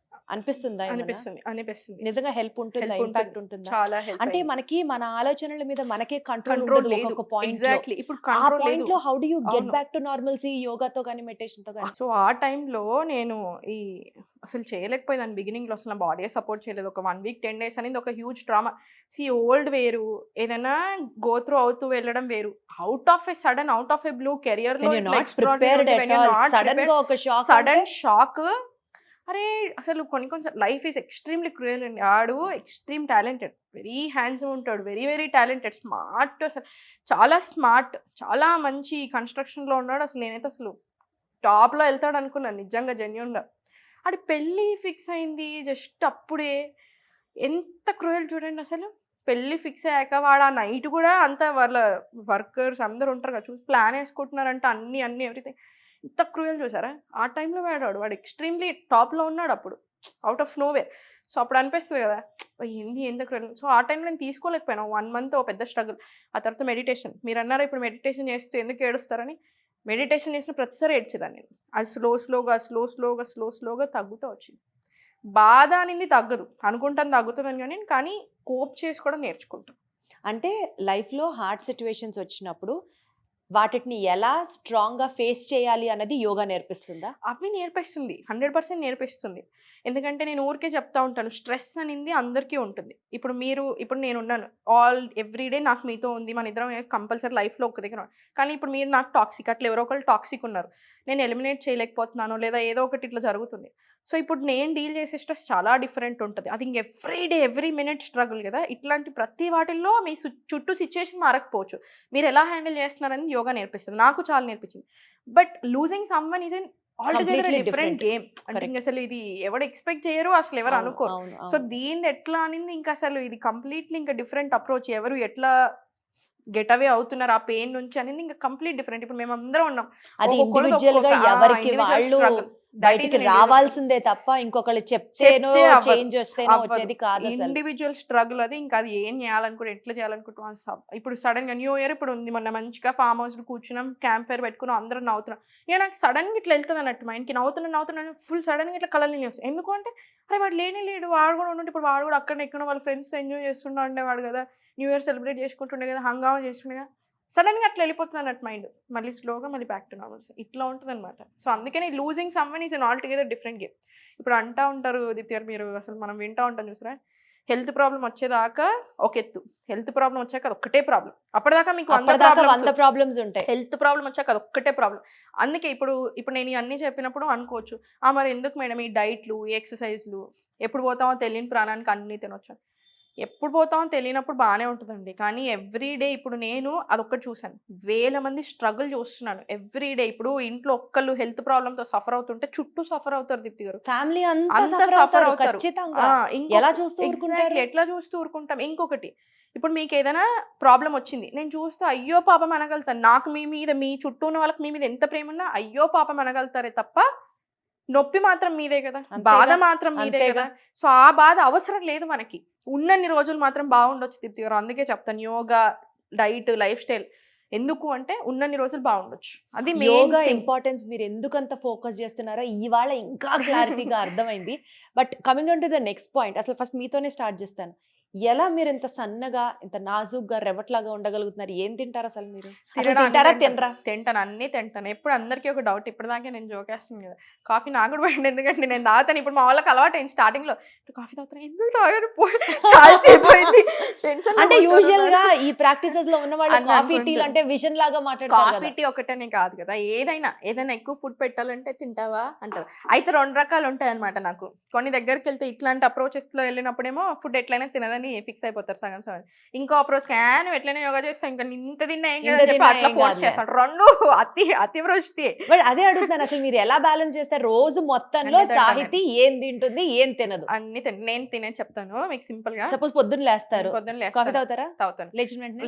అనిపిస్తుందా ఏమన్నా? అనిపిస్తుంది. నిజంగా హెల్ప్ ఉంటుందా? హెల్ప్ ఉంటుంది. ఇంపాక్ట్ ఉంటుందా? చాలా హెల్ప్ అంటే అయింది. మనకి మన ఆలోచనల మీద మనకే కంట్రోల్ కంట్రోల్ ఉండదు లేదు. ఒక్కొక్క పాయింట్‌లో. ఎగ్జాక్ట్‌లీ. ఇప్పుడు ఆ కంట్రోల్ లేదు. పాయింట్‌లో హౌ డు యూ గెట్ అవును. బ్యాక్ టు నార్మల్సీ యోగాతో గానీ, మెడిటేషన్‌తో గానీ? సో, ఆ టైంలో నేను ఈ అసలు చేయలేకపోయేదాన్ని బిగినింగ్‌లో అసలు నా బాడీయే సపోర్ట్ చేయలేదు. ఒక 1 వీక్, 10 డేస్ అనేది ఒక హ్యూజ్ ట్రామా. ఓల్డ్ వేరు, ఏదైనా గో త్రూ అవుతూ వెళ్ళడం వేరు. ఔట్ ఆఫ్ ఎ బ్లూ కెరియర్‌లో వెన్ యూ ఇట్లా not prepared extraordinary at when you all not prepared సడెన్‌గా ఒక షాక్ అంటే సడెన్ షాక్. అరే! అసలు కొన్ని కొన్ని లైఫ్ ఈజ్ ఎక్స్‌ట్రీమ్‌లీ క్రూయల్ అండి. ఆడు ఎక్స్‌ట్రీమ్ టాలెంటెడ్. వెరీ హ్యాండ్సమ్ ఉంటాడు. Very very talented. స్మార్ట్ అసలు చాలా స్మార్ట్. చాలా మంచి కన్‌స్ట్రక్షన్‌లో ఉన్నాడు. అసలు నేనైతే అసలు టాప్‌లో ఎళ్తాడనుకున్నాను నిజంగా జెన్యూన్‌గా. ఆడి పెళ్లి ఫిక్స్ అయింది జస్ట్ అప్పుడే. ఎంత క్రూయల్ చూడండి అసలు. పెళ్లి ఫిక్స్ అయ్యాక వాడు ఆ నైట్ గూడా అంతా వాళ్ళ వర్కర్స్ అందరూ ఉంటారు కదా! చూసి ప్లాన్ యేసుకుంటున్నారంట అన్నీ అన్నీ ఎవ్రీథింగ్. ఎంత క్రూయల్ చూసారా? ఆ టైంలో వాడు ఎక్స్‌ట్రీమ్‌లీ టాప్‌లో ఉన్నాడప్పుడు. Out of nowhere. సో, అప్పుడు అనిపిస్తది గదా! ఏంది ఎంత క్రూయల్. సో, ఆ టైంలో నేను తీసుకోలేకపోయాను. 1 మంత్ ఓ పెద్ద స్ట్రగుల్. ఆ తర్వాత మెడిటేషన్. మీరన్నారా ఇప్పుడు మెడిటేషన్ చేస్తే ఎందుకు ఏడుస్తారని. మెడిటేషన్ చేసిన ప్రతిసారి ఏడ్చేదాన్ని నేను. అది స్లోగా తగ్గుతా వచ్చింది. బాధ అనేది తగ్గదు. అనుకుంటాను తగ్గుతదని గాని, కానీ కోప్ చేసుకోవడం నేర్చుకుంటా. అంటే లైఫ్‌లో హార్డ్ సిట్యుయేషన్స్ వచ్చినప్పుడు వాటిని ఎలా స్ట్రాంగ్‌గా ఫేస్ చేయాలి అన్నది యోగా నేర్పిస్తుందా? అవి నేర్పిస్తుంది. 100% నేర్పిస్తుంది. ఎందుకంటే నేను ఊరికే చెప్తా ఉంటాను. స్ట్రెస్ అనింది అందరికీ ఉంటుంది. ఇప్పుడు నేనున్నాను. ఎవ్రీ డే నాకు మీతో ఉంది. మనిద్దరం కంపల్సరీ లైఫ్‌లో ఒక దగ్గర కానీ ఇప్పుడు మీరు నాకు టాక్సిక్ అట్లా ఎవరో ఒకళ్ళు టాక్సిక్ ఉన్నారు. నేను ఎలిమినేట్ చేయలేకపోతున్నాను లేదా ఏదో ఒకటి ఇట్లా జరుగుతుంది. సో, ఇప్పుడు నేను డీల్ చేసే స్ట్రెస్ చాలా డిఫరెంట్ ఉంటది. అది ఇంక every day, every minute struggle గదా! ఇట్లాంటి ప్రతి వాటిల్లో మీ చుట్టూ సిట్యుయేషన్ మారకపోవచ్చు. మీరెలా హ్యాండిల్ చేస్తున్నారని యోగా నేర్పిస్తది. నాకు చాలా నేర్పించింది. But losing someone is an altogether completely different different. Game. అంటే కరెక్ట్. ఇంకసలు ఇది ఎవడు ఎక్స్‌పెక్ట్ చేయరు. అసలు ఎవరు అవును. అనుకోరు. అవును. సో, అవును. దీనిది ఎట్లా అనింది ఇంకసలు ఇది కంప్లీట్‌లీ ఇంకా డిఫరెంట్ అప్రోచ్. ఎవరు ఎట్లా గెట్ అవే అవుతున్నారు ఆ పెయిన్ నుంచి అనేది ఇంకా కంప్లీట్ డిఫరెంట్. ఇప్పుడు మేమందరం ఉన్నాం. అది ఒక్కొక్కళ్ళది ఇండివిడ్యుయల్‌గా ఒక్కొక్క ఎవరికి ఇండివిడ్యువల్ వాళ్ళు స్ట్రగుల్. దట్ ఈస్ బయటికి ఎన్ ఇండివిడ్యువల్ స్ట్రగుల్. రావాల్సిందే తప్ప ఇంకొకళ్ళు చెప్తేనో చెప్తే అవ్వదు. చేంజ్ వస్తేనో అవ్వదు. వచ్చేది కాదసలు. ఇండివిడ్యువల్ స్ట్రగుల్ అది. ఇంకా అది ఏం చేయాలనుకుంటే ఎట్లా చేయాలనుకుంటున్నాం ఇప్పుడు సడెన్‌గా న్యూ ఇయర్ ఇప్పుడు ఉంది. మొన్న మంచిగా ఫార్మ్ హౌస్‌లో కూర్చున్నాం. క్యాంప్ ఫైర్ పెట్టుకున్నాం. అందరం నవ్వుతున్నాం. ఇక నాకు సడెన్‌గా ఇట్లా ఎళ్తది అన్నట్టు మైండ్‌కి నవ్వుతున్నా ఫుల్ సడెన్‌గా ఇట్లా కళ్ళలో నీళ్ళు వస్తాయి. ఎందుకు అంటే అరే వాడు లేనే లేడు. వాడు కూడా ఉండుంటే ఇప్పుడు వాడు కూడా అక్కడనో ఎక్కడనో వాళ్ళ ఫ్రెండ్స్‌తో ఎంజాయ్ చేస్తుండే ఉండేవాడు కదా! న్యూ ఇయర్ సెలబ్రేట్ చేసుకుంటుండే కదా! హంగామా చేస్తుండే కదా! సడెన్‌గా అట్లా ఎళ్ళిపోతది అన్నట్టు మైండ్. మళ్ళీ స్లోగా మళ్ళీ బ్యాక్ టు నార్మల్స్. ఇట్లా ఉంటదనమాట. సో, అందుకనే losing someone is an altogether different game. ఇప్పుడు అంటా ఉంటారు దీప్తి గారు మీరు అసలు మనం వింటా ఉంటాం చూసారా? హెల్త్ ప్రాబ్లం వచ్చేదాకా ఒక ఎత్తు, హెల్త్ ప్రాబ్లం వచ్చాక అది ఒక్కటే ప్రాబ్లం. అప్పటిదాకా మీకు 100 అప్పటిదాకా 100 ప్రాబ్లమ్స్, ప్రాబ్లమ్స్ ఉంటాయి. హెల్త్ ప్రాబ్లం వచ్చాక అది ఒక్కటే ప్రాబ్లం. అందుకే ఇప్పుడు నేను ఇవన్నీ చెప్పినప్పుడు అనుకోవచ్చు, మరి ఎందుకు మేడం ఈ డైట్లు, ఈ ఎక్సర్సైజ్లు, ఎప్పుడు పోతామో తెలియని ప్రాణానికి అన్నీ తినొచ్చు. ఎప్పుడు పోతామో తెలియనప్పుడు బాగానే ఉంటుందండి, కానీ ఎవ్రీడే ఇప్పుడు నేను అదొక్కటి చూశాను, వేల మంది స్ట్రగుల్ చూస్తున్నాను ఎవ్రీడే. ఇప్పుడు ఇంట్లో ఒక్కళ్ళు హెల్త్ ప్రాబ్లంతో సఫర్ అవుతుంటే చుట్టూ సఫర్ అవుతారు దీప్తి గారు, ఫ్యామిలీ అంతా అంతా సఫర్ సఫర్ అవుతారు అవుతారు. ఖచ్చితంగా. ఎలా చూస్తూ ఊరుకుంటారు? ఎట్లా చూస్తూ ఊరుకుంటాం? ఇంకొకటి, ఇప్పుడు మీకు ఏదైనా ప్రాబ్లం వచ్చింది, నేను చూస్తే అయ్యో పాపం అనగలుగుతాను. నాకు మీ మీద, మీ చుట్టూ ఉన్న వాళ్ళకి మీ మీద ఎంత ప్రేమ ఉన్నా అయ్యో పాపం అనగలుగుతారే తప్ప నొప్పి మాత్రం మీదే కదా, బాధ మాత్రం మీదే కదా. సో ఆ బాధ అవసరం లేదు మనకి. ఉన్నన్ని రోజులు మాత్రం బాగుండొచ్చు దీప్తి గారు. అందుకే చెప్తాను, యోగా, డైట్, లైఫ్ స్టైల్ ఎందుకు అంటే ఉన్నన్ని రోజులు బాగుండొచ్చు. అది యోగా ఇంపార్టెన్స్ మీరు ఎందుకంత ఫోకస్ చేస్తున్నారో ఇవాళ ఇంకా క్లారిటీగా అర్థమైంది. But coming on to the next point, అసలు ఫస్ట్ మీతోనే స్టార్ట్ చేస్తాను. ఎలా మీరు ఇంత సన్నగా, ఇంత నాజుగ్గా, రెవట్లాగా ఉండగలుగుతున్నారు? ఏం తింటారు అసలు మీరు? తింటారా తినరా? తింటాను, అన్ని తింటాను. ఎప్పుడు అందరికీ ఒక డౌట్, ఇప్పటిదాకా నేను జోకేస్తాను కదా, కాఫీ నాకు కూడా పడింది, ఎందుకంటే నేను తాగుతాను. ఇప్పుడు మా వాళ్ళకి అలవాటు అయింది, స్టార్టింగ్ లో కాఫీ తాగుతాను, ఎందుకు తాగాను టెన్షన్. అంటే యూజువల్ గా ఈ ప్రాక్టీసెస్ లో ఉన్న వాళ్ళు కాఫీ టీ అంటే విజన్ లాగా మాట్లాడతారు. కాఫీ టీ ఒకటేనే కాదు కదా, ఏదైనా ఎక్కువ ఫుడ్ పెట్టాలంటే తింటావా అంటారు. అయితే 2 రకాలు ఉంటాయి అనమాట నాకు. కొన్ని దగ్గరికి వెళ్తే ఇట్లాంటి అప్రోచెస్ లో వెళ్ళినప్పుడేమో ఫుడ్ ఎట్లయినా తినదని ఫిక్స్ అయిపోతారు సగం సగం. ఇంకో అప్రోచ్ క్యాన్ ఎట్లయినా యోగా చేస్తాం, ఇంకా ఇంత తిన్నా ఏం కదా చెప్పి అట్లా ఫోర్స్ చేస్తాడు. 2 అతివృష్టి. బట్ అదే అడుగుతాను, అసలు మీరు ఎలా బ్యాలెన్స్ చేస్తారు? రోజు మొత్తంలో సాహితీ ఏం తింటుంది, ఏం తినదు? అన్ని నేను తినే చెప్తాను మీకు సింపుల్ గా. సపోజ్ పొద్దున్న లేస్తారు, కాఫీ తాగుతారా? తాగుతాను.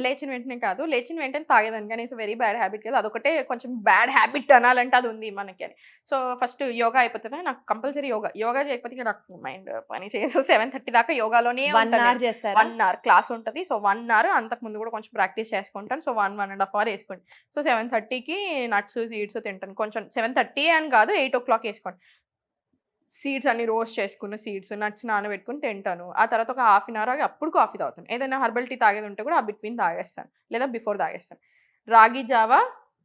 లేచిన వెంటనే కాదు, లేచిన వెంటనే తాగేదాన్ని, కానీ ఇట్స్ వెరీ బ్యాడ్ హ్యాబిట్ కదా, అదొకటే కొంచెం బ్యాడ్ హ్యాబిట్ అనాలంటే అది ఉంది మనకి అని. సో ఫస్ట్ యోగా అయిపోతుంది, నాకు కంపల్సరీ యోగా చేయకపోతే నాకు మైండ్ పని చేయదు. 7:30 దాకా యోగాలోనే 1 అవర్ చేస్తారు. 1 అవర్ క్లాస్ ఉంటుంది. సో 1 అవర్, అంతకు ముందు కూడా కొంచెం ప్రాక్టీస్ చేసుకుంటాను. సో 1.5 అవర్ వేసుకోండి. సో 7:30కి నట్స్, సీడ్స్ తింటాను. కొంచెం 7:30 అని కాదు, 8 o'clock వేసుకోండి. సీడ్స్ అన్ని రోస్ట్ చేసుకున్న సీడ్స్, నట్స్ నానబెట్టుకుని తింటాను. ఆ తర్వాత ఒక హాఫ్ అన్ అవర్ అప్పుడు కాఫీ తాగుతాను. ఏదైనా హర్బల్ టీ తాగేది ఉంటే కూడా ఆ బిట్వీన్ తాగేస్తాను, లేదా బిఫోర్ తాగేస్తాను. రాగి జావా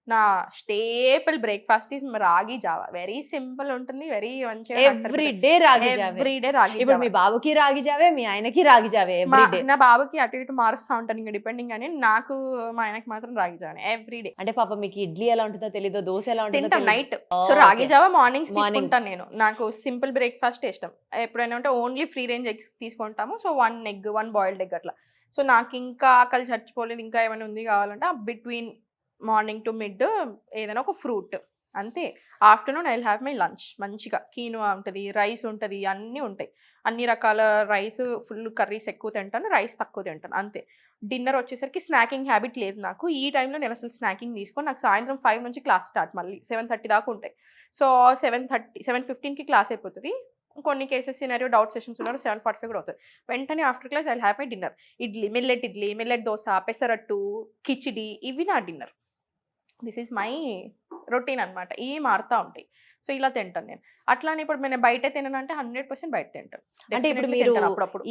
నా స్టేపుల్ బ్రేక్ఫాస్ట్ ఈజ్ రాగి జావా. వెరీ సింపుల్ ఉంటుంది, వెరీ మంచిగా ఎవ్రీడే రాగి జావే. ఎవ్రీడే రాగి. ఇప్పుడు మీ బాబుకి రాగి జావే, మీ ఆయనకి రాగి జావే ఎవ్రీడే? నా బాబుకి అటు ఇటు మారుస్తా ఉంటాను ఇంకా డిపెండింగ్, అని నాకు మా ఆయనకి మాత్రం రాగి జావే ఎవ్రీడే. అంటే పాప మీకు ఇడ్లీ ఎలా ఉంటుందో తెలీదు, దోశ ఎలా ఉంటుందో తింటాం నైట్. సో రాగి జావా మార్నింగ్స్ తీసుకుంటాను నేను. నాకు సింపుల్ బ్రేక్ఫాస్ట్ ఇష్టం. ఎప్పుడైనా ఉంటే ఓన్లీ ఫ్రీ రేంజ్ ఎగ్స్ తీసుకుంటాము. సో 1 egg, 1 boiled egg అట్లా. సో నాకు ఇంకా ఆకలి చచ్చిపోలేదు, ఇంకా ఏమైనా ఉంది కావాలంటే బిట్వీన్ మార్నింగ్ టు మిడ్ ఏదైనా ఒక ఫ్రూట్ అంతే. Afternoon I will have my lunch. మంచిగా కీనువా ఉంటుంది, రైస్ ఉంటుంది, అన్నీ ఉంటాయి. అన్ని రకాల రైస్, ఫుల్ కర్రీస్ ఎక్కువ తింటాను, రైస్ తక్కువ తింటాను అంతే. డిన్నర్ వచ్చేసరికి స్నాకింగ్ హ్యాబిట్ లేదు నాకు. ఈ టైంలో నేను అసలు స్నాకింగ్ తీసుకొని, నాకు సాయంత్రం 5 నుంచి క్లాస్ స్టార్ట్, మళ్ళీ 7:30 దాకా ఉంటాయి. సో 7:15కి క్లాస్ అయిపోతుంది. కొన్ని కేసెస్ సినారియో డౌట్ సెషన్స్ ఉన్నారు, 7:45 కూడా అవుతుంది. వెంటనే after class I will have my dinner. Idli, millet dosa, pesarattu, khichdi, ఇవి నా dinner. This is my routine అనమాట. ఇవి మారుతూ ఉంటాయి. సో ఇలా తింటాను నేను. అట్లానే ఇప్పుడు నేను బయట తిననంటే 100% బయట తింటాను. అంటే ఇప్పుడు మీరు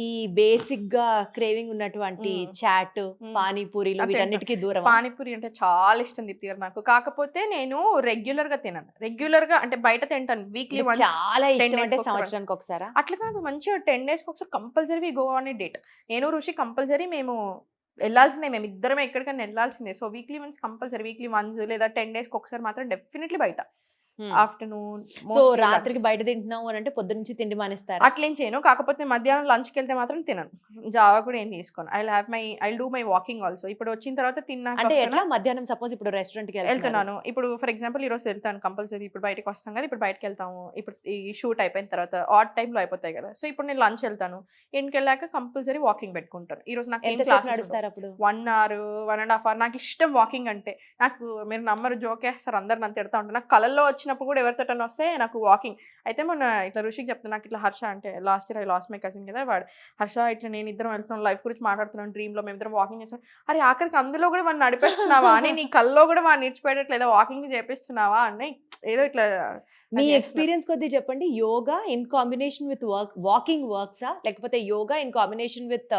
ఈ బేసిక్ గా క్రేవింగ్ ఉన్నటువంటి చాట్, పానీపూరీలు వీటన్నిటికీ దూరం? పానీపూరి అంటే చాలా ఇష్టం దీప్తి గారు నాకు. కాకపోతే నేను రెగ్యులర్ గా తినను. రెగ్యులర్ గా అంటే బయట తింటాను వీక్లీ వన్స్. చాలా ఇష్టం అంటే సంవత్సరానికి ఒకసారి? అట్లా కాదు, మంచిగా 10 days ఒకసారి compulsory go on a date. నేను రుషి కంపల్సరీ మేము వెళ్ళాల్సిందే, మేము ఇద్దరం ఎక్కడికైనా వెళ్ళాల్సిందే. So weekly once compulsory, weekly once లేదా 10 days ఒకసారి మాత్రం డెఫినెట్లీ బయట. ఆఫ్టర్నూన్. సో రాత్రికి బయట తింటున్నావు అని అంటే పొద్దు నుంచి తిండి మానేస్తారు? అట్లేం చేయను, కాకపోతే మధ్యాహ్నం లంచ్కి వెళ్తే మాత్రం తినను. జావా కూడా ఏం తీసుకోను. I do my walking also. ఇప్పుడు వచ్చిన తర్వాత తిన్నాక అంటే ఎట్లా మధ్యాహ్నం సపోజ్ ఇప్పుడు రెస్టారెంట్ కి వెళ్తున్నాను, ఇప్పుడు ఫర్ ఎగ్జాంపుల్ ఈ రోజు వెళ్తాను కంపల్సరీ, ఇప్పుడు బయటకు వస్తాం కదా, ఇప్పుడు బయటకు వెళ్తాము, ఇప్పుడు ఈ షూట్ అయిపోయిన తర్వాత ఆడ్ టైంలో అయిపోతాయి కదా. సో ఇప్పుడు నేను లంచ్ వెళ్తాను, ఇంటికి వెళ్ళాక కంపల్సరీ వాకింగ్ పెట్టుకుంటాను. ఈ రోజు నాకు ఏం క్లాస్ నడుస్తారు అప్పుడు? 1 hour, 1.5 hour. నాకు ఇష్టం వాకింగ్ అంటే. నాకు మీరు నమ్మరు, జోకేస్తారు, అందరు నన్ను తిడతా ఉంటారు. నాకు కళల్లో వచ్చినప్పుడు కూడా ఎవరితో వస్తే నాకు వాకింగ్. అయితే మొన్న ఇట్లా ఋషికి చెప్తాను, నాకు ఇట్లా హర్ష అంటే last year I lost my cousin కదా, వాడు హర్ష ఇట్లా నేను ఇద్దరం వెళ్తున్నాం, లైఫ్ గురించి మాట్లాడుతున్నాం, డ్రీమ్ లో మేము ఇద్దరం వాకింగ్ చేస్తాం. అరే ఆఖరికి అందులో కూడా వాడిని నడిపిస్తున్నావా అని, నీ కల్లో కూడా వాడిని నిడిచిపోయట్లేదా, వాకింగ్ చేపిస్తున్నావా అని ఏదో ఇట్లా. మీ ఎక్స్పీరియన్స్ కొద్దీ చెప్పండి, yoga in combination with walking వర్క్సా, లేకపోతే యోగా ఇన్ కాంబినేషన్ విత్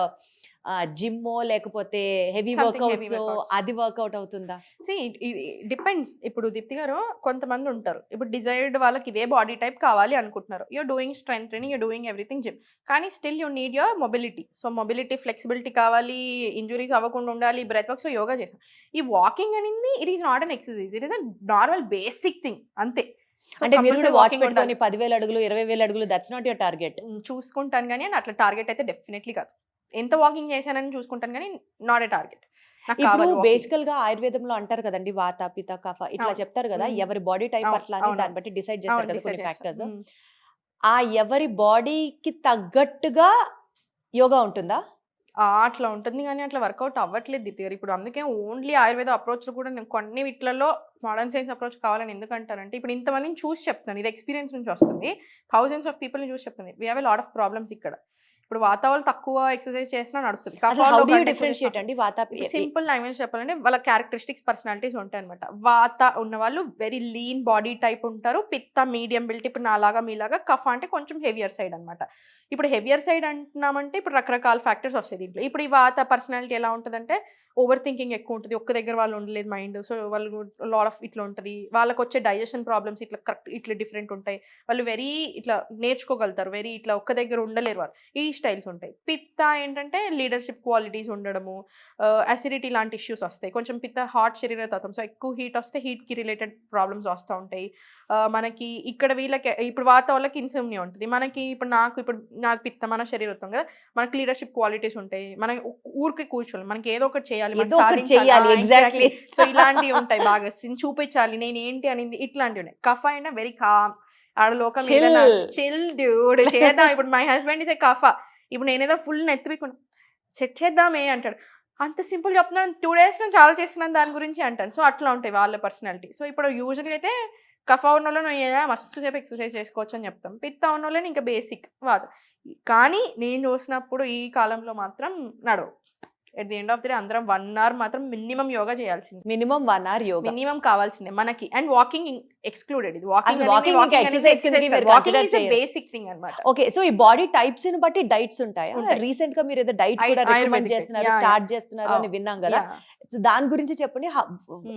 జిమ్మో లేకపోతే heavy Something heavy workouts workouts. అది వర్కౌట్ అవుతుందా? డిపెండ్స్. ఇప్పుడు దీప్తి గారు కొంతమంది ఉంటారు. ఇప్పుడు డిజైర్డ్ వాళ్ళకి ఇదే బాడీ టైప్ కావాలి అనుకుంటున్నారు. You're doing strength training, you're doing everything gym. కానీ still you need your mobility. So mobility, flexibility కావాలి, ఇంజురీస్ అవ్వకుండా ఉండాలి, బ్రెత్ వర్క్. సో యోగా చేసాం. ఈ వాకింగ్ అనేది it is not an exercise, it is a normal basic thing అంతే. So అంటే మీరు కూడా compulsory వాచ్ walking ఉండాలి. పెట్టుకొని 10,000 అడుగులు 20,000 అడుగులు దట్స్ నాట్ యువర్ టార్గెట్. చూసుకుంటాను కానీ అట్లా టార్గెట్ అయితే డెఫినెట్లీ కాదు. ఎంత వాకింగ్ చేశానని చూసుకుంటాను కానీ నాట్ ఏ టార్గెట్. నాకు ఇప్పుడు కావాలి walking. బేసికల్ గా ఆయుర్వేదంలో అంటారు కదండి, వాత పిత కఫ ఇట్లా అవును. చెప్తారు కదా, మ్మ్. ఎవరి బాడీ టైప్ అవును, అట్లా అని అవును. దాన్ని బట్టి డిసైడ్ చేస్తారు అవును, కదా decide కొన్ని చేస్తాను. ఫ్యాక్టర్స్. ఆ ఎవరి బాడీకి తగ్గట్టుగా యోగా ఉంటుందా? అట్లా ఉంటుంది కానీ అట్లా వర్కౌట్ అవ్వట్లేదు దీప్తి గారు. ఇప్పుడు అందుకే ఓన్లీ ఆయుర్వేద అప్రోచ్లు కూడా నేను కొన్ని వీటిలలో మోడర్న్ సైన్స్ అప్రోచ్ కావాలని ఎందుకంటారంటే, ఇప్పుడు ఇంతమందిని చూసి చెప్తాను, ఇది ఎక్స్పీరియన్స్ నుంచి వస్తుంది. థౌజండ్స్ ఆఫ్ పీపుల్ని చూసి చెప్తుంది. We have a lot of problems ఇక్కడ. ఇప్పుడు వాతావరణం తక్కువ ఎక్సర్సైజ్ చేసినా నడుస్తుంది. అసలు హౌ డు యు డిఫరెన్షియేట్ అండి వాత సింపుల్ లాంగ్వేజ్ చెప్పాలంటే వాళ్ళ క్యారెక్టరిస్టిక్స్, పర్సనాలిటీస్ ఉంటాయి అనమాట. వాత ఉన్న వాళ్ళు వెరీ లీన్ బాడీ టైప్ ఉంటారు. పిత్త మీడియం బిల్ట్, ఇప్పుడు నాలాగా మీలాగా. కఫ అంటే కొంచెం హెవియర్ సైడ్ అనమాట. ఇప్పుడు హెవియర్ సైడ్ అంటున్నామంటే ఇప్పుడు రకరకాల ఫ్యాక్టర్స్ వస్తాయి దీంట్లో. ఇప్పుడు ఈ వాత పర్సనాలిటీ ఎలా ఉంటుందంటే ఓవర్ థింకింగ్ ఎక్కువ ఉంటుంది, ఒక్క దగ్గర వాళ్ళు ఉండలేదు మైండ్. సో వాళ్ళు లాట్ ఆఫ్ ఇట్లా ఉంటుంది. వాళ్ళకి వచ్చే డైజెషన్ ప్రాబ్లమ్స్ ఇట్లా కరెక్ట్ ఇట్లా డిఫరెంట్ ఉంటాయి. వాళ్ళు వెరీ ఇట్లా నేర్చుకోగలుగుతారు, వెరీ ఇట్లా ఒక్క దగ్గర ఉండలేరు వాళ్ళు. ఈ స్టైల్స్ ఉంటాయి. పిత్త ఏంటంటే లీడర్షిప్ క్వాలిటీస్ ఉండడము, అసిడిటీ లాంటి ఇష్యూస్ వస్తాయి. కొంచెం పిత్త హాట్ శరీర తత్వం. సో ఎక్కువ హీట్ వస్తే హీట్కి రిలేటెడ్ ప్రాబ్లమ్స్ వస్తూ ఉంటాయి. మనకి ఇక్కడ వీళ్ళకి ఇప్పుడు వాత వాళ్ళకి ఇన్సోమ్నియా ఉంటుంది. మనకి ఇప్పుడు ఇప్పుడు నా పిత్త మన శరీరత్వం కదా, మనకి లీడర్షిప్ క్వాలిటీస్ ఉంటాయి. మనం ఊరికి కూర్చోవాలి, మనకి ఏదో ఒకటి చేయాలి, మనం ఏదో ఒకటి సాధించాలి. చేయాలి, ఎగ్జాక్ట్లీ. సో ఇలాంటివి ఉంటాయి, బాగా చూపించాలి నేను ఏంటి అనేది, ఇట్లాంటివి ఉన్నాయి. కఫ అయినా వెరీ కామ్, ఆడ లోకం చిల్ డ్యూడ్ చేద్దాం. ఇప్పుడు మై హస్బెండ్ ఇస్ ఏ కఫ. ఇప్పుడు నేనేదో ఫుల్ నెత్తిపోయి సెట్ చేద్దామే అంటాడు. అంత సింపుల్ చెప్తున్నాను, 2 days నుంచి ఆలోచిస్తున్నాను దాని గురించి అంటాను. సో అట్లా ఉంటాయి వాళ్ళ పర్సనాలిటీ. సో ఇప్పుడు యూజువల్గా అయితే కఫ ఉన్న వాళ్ళని మస్తు సేపు ఎక్సర్సైజ్ చేసుకోవచ్చు అని చెప్తాం. పిత్త ఉన్న వాళ్ళని ఇంకా బేసిక్ వాత. కానీ నేను చూసినప్పుడు ఈ కాలంలో మాత్రం నడవు. At the end of the day అందరం 1 hour మాత్రం మినిమం యోగా చేయాల్సింది. మినిమం 1 hour యోగా మినిమం కావాల్సిందే మనకి. And walking excluded. ఇది అసలు walking ఇంకా exercise కిందకి మీరు consider చేయరు. బేసిక్ థింగ్ అన్నమాట. ఓకే, సో ఈ బాడీ టైప్స్ ని బట్టి డైట్స్ ఉంటాయా? ఉంటాయి. రీసెంట్ గా మీరు ఏదో డైట్ కూడా రికమెండ్ ఆయుర్వేదిక్ చేస్తున్నారు, yeah, స్టార్ట్ చేస్తున్నారు అని విన్నాం కదా. Yeah. సో దాని గురించి చెప్పండి.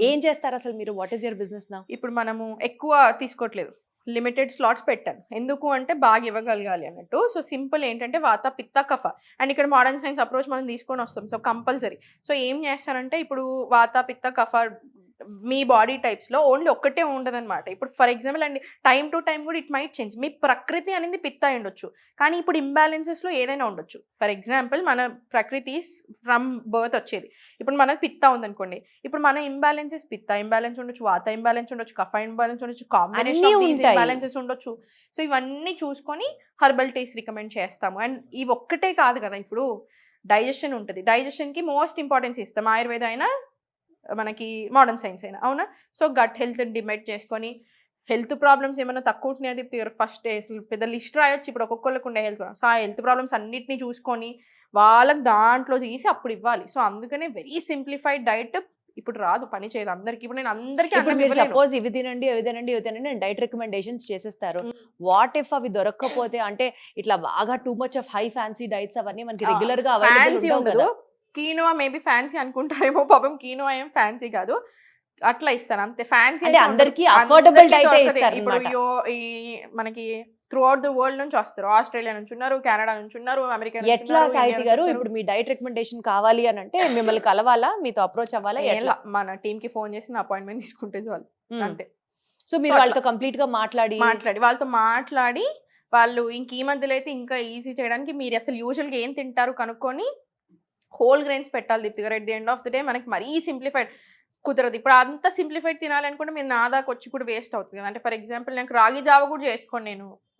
ఏం చేస్తారు అసలు మీరు? What is your business now? ఇప్పుడు మనము ఎక్కువ తీసుకోవట్లేదు, లిమిటెడ్ స్లాట్స్ పెట్టాను. ఎందుకు అంటే బాగా ఇవ్వగలగాలి అన్నట్టు. సో సింపుల్ ఏంటంటే వాత పిత్త కఫ. అండ్ ఇక్కడ మోడర్న్ సైన్స్ అప్రోచ్ మనం తీసుకొని వస్తాం. So compulsory. సో ఏం చేస్తారంటే ఇప్పుడు వాత పిత్త కఫ మీ బాడీ టైప్స్లో ఓన్లీ ఒక్కటే ఉండదన్నమాట. ఇప్పుడు ఫర్ ఎగ్జాంపుల్ అండి, టైం టు టైం కూడా ఇట్ మైట్ చేంజ్. మీ ప్రకృతి అనేది పిత్త అయి ఉండొచ్చు, కానీ ఇప్పుడు ఇంబ్యాలెన్సెస్లో ఏదైనా ఉండొచ్చు. ఫర్ ఎగ్జాంపుల్ మన ప్రకృతి ఫ్రమ్ బర్త్ వచ్చేది, ఇప్పుడు మన పిత్త ఉందనుకోండి. ఇప్పుడు మన ఇంబ్యాలెన్సెస్ పిత్త ఇంబ్యాలెన్స్ ఉండొచ్చు, వాత ఇంబ్యాలెన్స్ ఉండొచ్చు, కఫ ఇంబ్యాలెన్స్ ఉండొచ్చు, కాంబినేషన్ ఆఫ్ దీస్ ఇంబ్యాలెన్సెస్ ఉండొచ్చు. సో ఇవన్నీ చూసుకొని హెర్బల్ టీస్ రికమెండ్ చేస్తాము. అండ్ ఇవి ఒక్కటే కాదు కదా, ఇప్పుడు డైజెషన్ ఉంటుంది. డైజెషన్కి మోస్ట్ ఇంపార్టెన్స్ ఇస్తాం, ఆయుర్వేద అయినా మనకి మోడర్న్ సైన్స్ అయినా, అవునా? సో గట్ హెల్త్ డిమైట్ చేసుకొని, హెల్త్ ప్రాబ్లమ్స్ ఏమైనా తక్కువ ఉంటున్నాయి ఫస్ట్ అసలు పెద్ద లిస్ట్ రాయొచ్చు. ఇప్పుడు ఒక్కొక్కరికి ఉండే హెల్త్ ప్రాబ్లమ్స్, ఆ హెల్త్ ప్రాబ్లమ్స్ అన్నిటినీ చూసుకొని వాళ్ళకి దాంట్లో తీసి అప్పుడు ఇవ్వాలి. సో అందుకనే వెరీ సింప్లిఫైడ్ డైట్ ఇప్పుడు రాదు, పని చేయదు అందరికి. ఇప్పుడు నేను అందరికీ సపోజ్ ఇవి తినండి అవి తినండి ఇవి తినండి డైట్ రికమెండేషన్స్ చేసేస్తారు. వాట్ ఇఫ్ అవి దొరకకపోతే, అంటే ఇట్లా బాగా too much of high fancy diets అవన్నీ మనకి రెగ్యులర్ గా ఫ్యాన్సీ ఉండదు. కీనోవా మేబీ ఫ్యాన్సీ అనుకుంటారేమో, పాపం కీనోవా ఏం ఫ్యాన్సీ కాదు, అట్లా ఇస్తారు అంతే. ఫ్యాన్సీ అంటే అందరికీ అఫోర్డబుల్ డైట్ ఇస్తారు. ఇప్పుడు ఈ మనకి త్రూ అవుట్ ద వరల్డ్ నుంచి వస్తారు. ఆస్ట్రేలియా నుంచి ఉన్నారు, కెనడా నుంచి ఉన్నారు, అమెరికా నుంచి. ఎట్లా సాహితి గారు ఇప్పుడు మీ డైట్ రికమెండేషన్ కావాలి అని అంటే మిమ్మల్ని కలవాలా, మీతో అప్రోచ్ అవ్వాలా? ఎట్లా? మన టీమ్ కి ఫోన్ చేసి నా అపాయింట్మెంట్ తీసుకుంటే వాళ్ళు అంతే. సో మీరు వాళ్ళతో కంప్లీట్ గా మాట్లాడి వాళ్ళతో మాట్లాడి, వాళ్ళు ఇంక ఈ మధ్యలో అయితే ఇంకా ఈజీ చేయడానికి మీరు అసలు యూజువల్గా ఏం తింటారు కనుక్కొని హోల్ గ్రెయిన్స్ పెట్టాలి దీప్తి గారు. At the end of the day మనకి మరీ సింప్లిఫైడ్ కుదరదు. ఇప్పుడు అంత సింప్లిఫైడ్ తినాలనుకుంటే మీరు నా దాకా వచ్చి కూడా వేస్ట్ అవుతుంది కదా. అంటే ఫర్ ఎగ్జాంపుల్ నాకు రాగి జావ కూడా చేసుకోండి,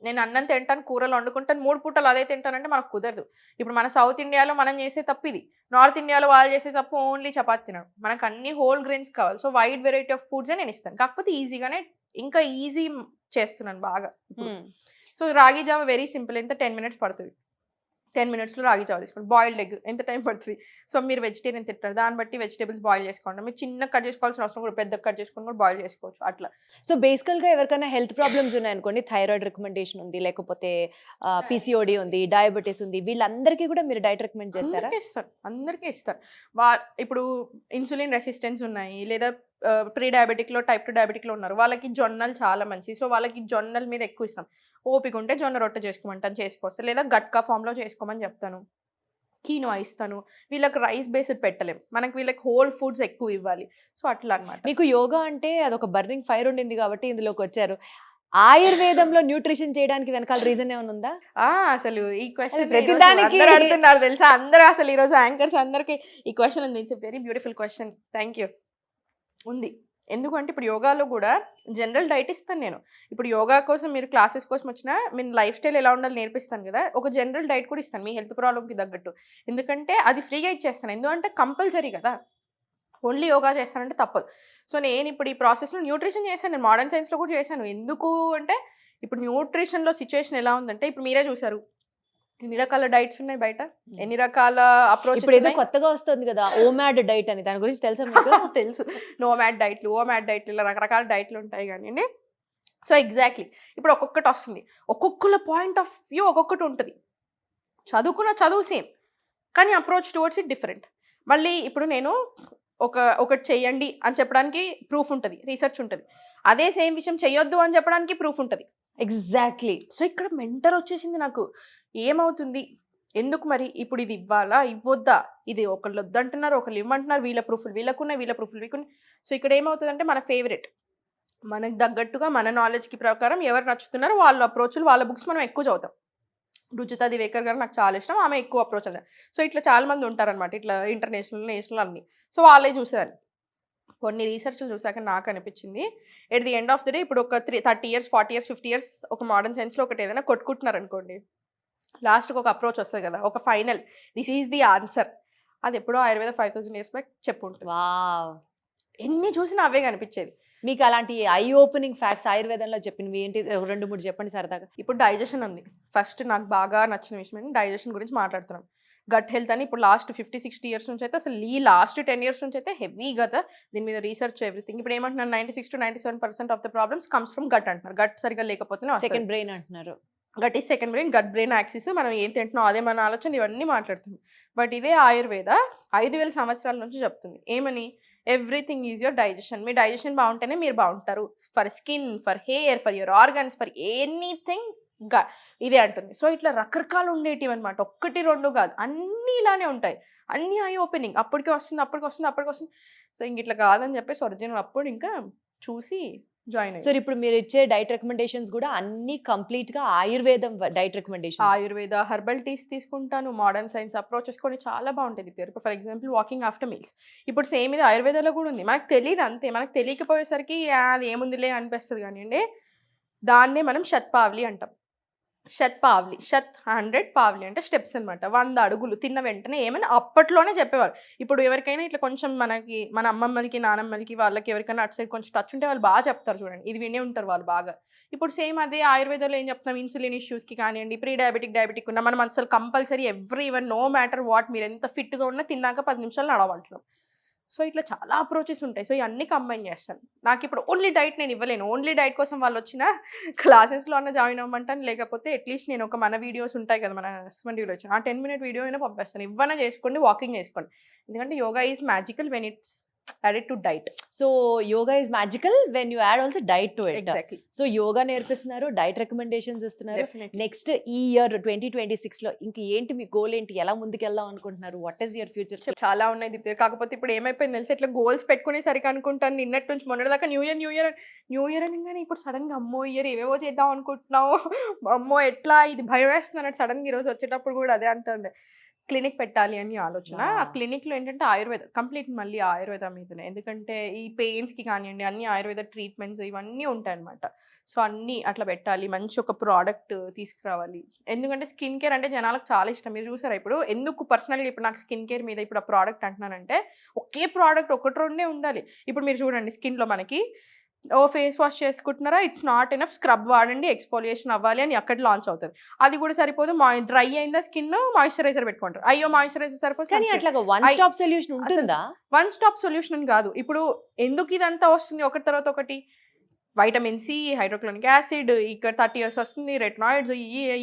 నేను అన్నం తింటాను, కూరలు వండుకుంటాను, 3 పూటలు అదే తింటానంటే మనకు కుదరదు. ఇప్పుడు మన సౌత్ ఇండియాలో మనం చేసే తప్పు ఇది, నార్త్ ఇండియాలో వాళ్ళు చేసే తప్పు ఓన్లీ చపాతి తినడం. మనకు అన్ని హోల్ గ్రెయిన్స్ కావాలి. So wide variety of foods నేను ఇస్తాను, కాకపోతే ఈజీగానే ఇంకా ఈజీ చేస్తున్నాను బాగా. సో రాగి జావ వెరీ సింపుల్, ఎంత 10 minutes పడుతుంది. 10 మినిట్స్లో రాగి జావ తీసుకోండి. బాయిల్డ్ ఎగ్ ఎంత టైం పడుతుంది? సో మీరు వెజిటేరియన్ తింటారు, దాన్ని బట్టి వెజిటేబుల్స్ బాయిల్ చేసుకోండి. మీరు చిన్నగా కట్ చేసుకోవాల్సిన అవసరం కూడా, పెద్దగా కట్ చేసుకొని కూడా బాయిల్ చేసుకోవచ్చు అట్లా. సో బేసికల్గా ఎవరికైనా హెల్త్ ప్రాబ్లమ్స్ ఉన్నాయనుకోండి, థైరాయిడ్ రికమెండేషన్ ఉంది, లేకపోతే పీసీఓడి ఉంది, డయాబెటీస్ ఉంది, వీళ్ళందరికీ కూడా మీరు డైట్ రికమెండ్ చేస్తారా? అందరికీ ఇస్తారు. ఇప్పుడు ఇన్సులిన్ రెసిస్టెన్స్ ఉన్నాయి, లేదా ప్రీ డయాబెటిక్లో టైప్ 2 డయాబెటిక్లో ఉన్నారు, వాళ్ళకి జొన్నలు చాలా మంచి. సో వాళ్ళకి జొన్నల మీద ఎక్కువ ఇస్తాం. ఓపిక ఉంటే జొన్న రొట్టె చేసుకోమంటాను, చేసుకోవచ్చు. లేదా గట్కా ఫామ్లో చేసుకోమని చెప్తాను, కీనోా ఇస్తాను. వీళ్ళకి రైస్ బేస్డ్ పెట్టలేం, మనకి వీళ్ళకి హోల్ ఫుడ్స్ ఎక్కువ ఇవ్వాలి. సో అట్లా అనమాట. మీకు యోగా అంటే అదొక బర్నింగ్ ఫైర్ ఉండింది కాబట్టి ఇందులోకి వచ్చారు. ఆయుర్వేదంలో న్యూట్రిషన్ చేయడానికి వెనకాల రీజన్ ఏమైనా ఉందా? అసలు ఈ క్వశ్చన్ ప్రతిదానికి అడుగుతున్నారు తెలుసా అందరూ. అసలు ఈరోజు యాంకర్స్ అందరికి ఈ క్వశ్చన్ ఉంది. It's very beautiful question. Thank you. ఉంది. ఎందుకంటే ఇప్పుడు యోగాలో కూడా జనరల్ డైట్ ఇస్తాను నేను. ఇప్పుడు యోగా కోసం మీరు క్లాసెస్ కోసం వచ్చినా నేను లైఫ్ స్టైల్ ఎలా ఉండాలో నేర్పిస్తాను కదా, ఒక జనరల్ డైట్ కూడా ఇస్తాను మీ హెల్త్ ప్రాబ్లమ్కి తగ్గట్టు. ఎందుకంటే అది ఫ్రీగా ఇచ్చేస్తాను, ఎందుకంటే కంపల్సరీ కదా, ఓన్లీ యోగా చేస్తానంటే తప్పదు. సో నేను ఇప్పుడు ఈ ప్రాసెస్లో న్యూట్రిషన్ చేశాను, నేను మోడర్న్ సైన్స్లో కూడా చేశాను. ఎందుకు అంటే ఇప్పుడు న్యూట్రిషన్లో సిచ్యువేషన్ ఎలా ఉందంటే, ఇప్పుడు మీరే చూసారు ఎన్ని రకాల డైట్స్ ఉన్నాయి బయట, ఎన్ని రకాల అప్రోచ్. ఇప్పుడు ఏదో కొత్తగా వస్తుంది కదా ఓమాడ్ డైట్ అని, దాని గురించి తెలుసా మీకు? తెలుసు. నోమాడ్ డైట్లు, ఓమాడ్ డైట్లు, ఇలా రకరకాల డైట్లు ఉంటాయి కానీ. సో ఎగ్జాక్ట్లీ ఇప్పుడు ఒక్కొక్కటి వస్తుంది, ఒక్కొక్కల పాయింట్ ఆఫ్ వ్యూ ఒక్కొక్కటి ఉంటుంది. చదువుకున్న చదువు సేమ్, కానీ అప్రోచ్ టువర్డ్స్ ఇట్ డిఫరెంట్. మళ్ళీ ఇప్పుడు నేను ఒకటి చెయ్యండి అని చెప్పడానికి ప్రూఫ్ ఉంటుంది, రీసెర్చ్ ఉంటుంది. అదే సేమ్ విషయం చెయ్యొద్దు అని చెప్పడానికి ప్రూఫ్ ఉంటుంది. ఎగ్జాక్ట్లీ. సో ఇక్కడ మెంటర్ వచ్చేసింది నాకు. ఏమవుతుంది, ఎందుకు మరి ఇప్పుడు ఇది ఇవ్వాలా ఇవ్వొద్దా, ఇది ఒకళ్ళు వద్దంటున్నారు, ఒకళ్ళు ఇవ్వమంటున్నారు, వీళ్ళ ప్రూఫ్లు వీళ్ళకున్నాయి, వీళ్ళ ప్రూఫ్లు వీళ్ళకున్నాయి. సో ఇక్కడ ఏమవుతుందంటే మన ఫేవరెట్, మనకు తగ్గట్టుగా మన నాలెడ్జ్కి ప్రకారం ఎవరు నచ్చుతున్నారో వాళ్ళ అప్రోచ్లు, వాళ్ళ బుక్స్ మనం ఎక్కువ చదువుతాం. రుచితా దివేకర్ గారు నాకు చాలా ఇష్టం, ఆమె ఎక్కువ అప్రోచ్ అవుతారు. సో ఇట్లా చాలా మంది ఉంటారనమాట, ఇట్లా ఇంటర్నేషనల్ నేషనల్ అన్ని. సో వాళ్ళే చూసేదాన్ని. కొన్ని రీసెర్చ్లు చూసాక నాకు అనిపించింది, at the end of the day ఇప్పుడు ఒక 30 years 40 years 50 years ఒక మోడర్న్ సైన్స్లో ఒకటి ఏదైనా కొట్టుకుంటున్నారు అనుకోండి, లాస్ట్కి ఒక అప్రోచ్ వస్తుంది కదా, ఒక final, this is the answer. అది ఎప్పుడో ఆయుర్వేద 5000 years బ్యాక్ చెప్పుంటుంది. వావ్. ఎన్ని చూసినా అవే కనిపించేది. మీకు అలాంటి ఐ ఓపెనింగ్ ఫ్యాక్ట్స్ ఆయుర్వేదంలో చెప్పినవి ఏంటి, 2-3 చెప్పండి సరదాగా. ఇప్పుడు డైజెషన్ ఉంది. ఫస్ట్ నాకు బాగా నచ్చిన విషయం ఏంటి, డైజెషన్ గురించి మాట్లాడుతున్నాం. గట్ హెల్త్ అని ఇప్పుడు లాస్ట్ 50-60 years నుంచి అయితే, అసలు ఈ లాస్ట్ 10 years నుంచి అయితే హెవీ కదా దీని మీద రీసెర్చ్ ఎవ్రీథింగ్. ఇప్పుడు ఏమంటున్నారు, 96-97% of the problems comes from gut అంటున్నారు. గట్ సరిగా లేకపోతే సెకండ్ బ్రెయిన్ అంటున్నారు. Gut is second brain, gut brain axis, మనం ఏం తింటున్నాం అదే మన ఆలోచన, ఇవన్నీ మాట్లాడుతుంది. బట్ ఇదే ఆయుర్వేద 5000 సంవత్సరాల నుంచి చెప్తుంది ఏమని, everything is your digestion. Me digestion బాగుంటేనే మీరు బాగుంటారు. For skin, for hair, for your organs, for anything ఇదే అంటుంది. సో ఇట్లా రకరకాలు ఉండేటివి అనమాట, 1-2 కాదు, అన్నీ ఇలానే ఉంటాయి. అన్నీ ఐ ఓపెనింగ్. అప్పటికి వస్తుంది. సో ఇంక ఇట్లా కాదని చెప్పేసి ఒరిజినల్ అప్పుడు ఇంకా చూసి జాయిన్ అయ్యి. సో ఇప్పుడు మీరు ఇచ్చే డైట్ రికమెండేషన్స్ కూడా అన్ని కంప్లీట్ గా ఆయుర్వేదం diet recommendation. Ayurveda herbal teas తీసుకుంటాను, మోడర్న్ సైన్స్ అప్రోచెస్ కొన్ని చాలా బాగుంటుంది. ఇప్పుడు for example walking after meals, ఇప్పుడు సేమ్ ఇది ఆయుర్వేదంలో కూడా ఉంది. మనకు తెలియదు అంతే, మనకు తెలియకపోయేసరికి అది ఏముందిలే అనిపిస్తుంది. కానివ్వండి, దాన్నే మనం శత్పావలి అంటాం. శత్ 100 పావలి అంటే స్టెప్స్ అనమాట, 100 అడుగులు. తిన్న వెంటనే ఏమైనా అప్పట్లోనే చెప్పేవారు. ఇప్పుడు ఎవరికైనా ఇట్లా కొంచెం మనకి మన అమ్మమ్మలకి నానమ్మలకి వాళ్ళకి ఎవరికైనా అటు సైడ్ కొంచెం టచ్ ఉంటే వాళ్ళు బాగా చెప్తారు చూడండి, ఇది వినే ఉంటారు వాళ్ళు బాగా. ఇప్పుడు సేమ్ అదే ఆయుర్వేదంలో ఏం చెప్తాం, ఇన్సులిన్ ఇష్యూస్కి కానివ్వండి, ప్రీ డయాబెటిక్ ఉన్నా మనం అసలు compulsory everyone no matter what, మీరు ఎంత ఫిట్గా ఉన్నా తిన్నాక 10 నిమిషాలు నడవంటున్నాం. సో ఇట్లా చాలా అప్రోచెస్ ఉంటాయి. సో ఇవన్నీ కంబైన్ చేస్తాను. నాకు ఇప్పుడు ఓన్లీ డైట్ నేను ఇవ్వలేను. ఓన్లీ డైట్ కోసం వాళ్ళు వచ్చిన క్లాసెస్లో అన్న జాయిన్ అవ్వమంటాను, లేకపోతే అట్లీస్ట్ నేను ఒక మన వీడియోస్ ఉంటాయి కదా, మన హస్బెండ్ వచ్చి ఆ 10 minute వీడియో అయినా పంపిస్తాను. ఇవ్వనా చేసుకోండి, వాకింగ్ చేసుకోండి. ఎందుకంటే yoga is magical when it's added to diet. So yoga is magical when you add also diet to it. Exactly. So yoga నేర్పిస్తున్నారు, డైట్ రికమెండేషన్స్ ఇస్తున్నారు. Definitely. నెక్స్ట్ ఈ ఇయర్ 2026 లో ఇంక ఏంటి మీ గోల్ ఏంటి, ఎలా ముందుకు వెళ్దాం అనుకుంటున్నారు, వాట్ ఈస్ యువర్ ఫ్యూచర్? చాలా ఉన్నాయి దీప్తి. కాకపోతే ఇప్పుడు ఏమైపోయింది తెలిసి, ఇట్లా గోల్స్ పెట్టుకునేసరికి అనుకుంటాను నిన్నటి నుంచి మొన్నటి దాకా న్యూ ఇయర్ అనగానే ఇప్పుడు సడన్ గా అమ్మో ఇయర్ ఏవేవో చేద్దాం అనుకుంటున్నావు, అమ్మో ఎట్లా ఇది భయం వేస్తుంది అన్నట్టు సడన్ గా ఈరోజు వచ్చేటప్పుడు కూడా అదే అంటుండే, క్లినిక్ పెట్టాలి అని ఆలోచన. ఆ క్లినిక్లో ఏంటంటే ఆయుర్వేద కంప్లీట్ మళ్ళీ ఆయుర్వేద మీదనే, ఎందుకంటే ఈ పెయిన్స్కి కానివ్వండి అన్ని ఆయుర్వేద ట్రీట్మెంట్స్ ఇవన్నీ ఉంటాయన్నమాట. సో అన్నీ అట్లా పెట్టాలి, మంచి ఒక ప్రోడక్ట్ తీసుకురావాలి. ఎందుకంటే స్కిన్ కేర్ అంటే జనాలకు చాలా ఇష్టం. మీరు చూసారా ఇప్పుడు ఎందుకు పర్సనల్గా ఇప్పుడు నాకు స్కిన్ కేర్ మీద ఇప్పుడు ఆ ప్రోడక్ట్ అంటున్నానంటే, ఒకే ప్రోడక్ట్ 1-2 ఉండాలి. ఇప్పుడు మీరు చూడండి స్కిన్లో మనకి ఓ ఫేస్ వాష్ చేసుకుంటున్నారా, ఇట్స్ నాట్ ఎనఫ్, స్క్రబ్ వాడండి, ఎక్స్ఫోలియేషన్ అవ్వాలి అని అక్కడ లాంచ్ అవుతుంది. అది కూడా సరిపోదు, డ్రై అయిందా స్కిన్, మాయిశ్చరైజర్ పెట్టుకుంటారు. అయ్యో మాయిశ్చరైజర్ సరిపోదు. కానీ అట్లాగా వన్ స్టాప్ సొల్యూషన్ ఉంటుందా? వన్ స్టాప్ సొల్యూషన్ అని కాదు. ఇప్పుడు ఎందుకు ఇదంతా వస్తుంది ఒకటి తర్వాత ఒకటి, వైటమిన్ సి, హైడ్రోక్లోనిక్ యాసిడ్, ఇక్కడ 30 years వస్తుంది, రెటినాయిడ్స్,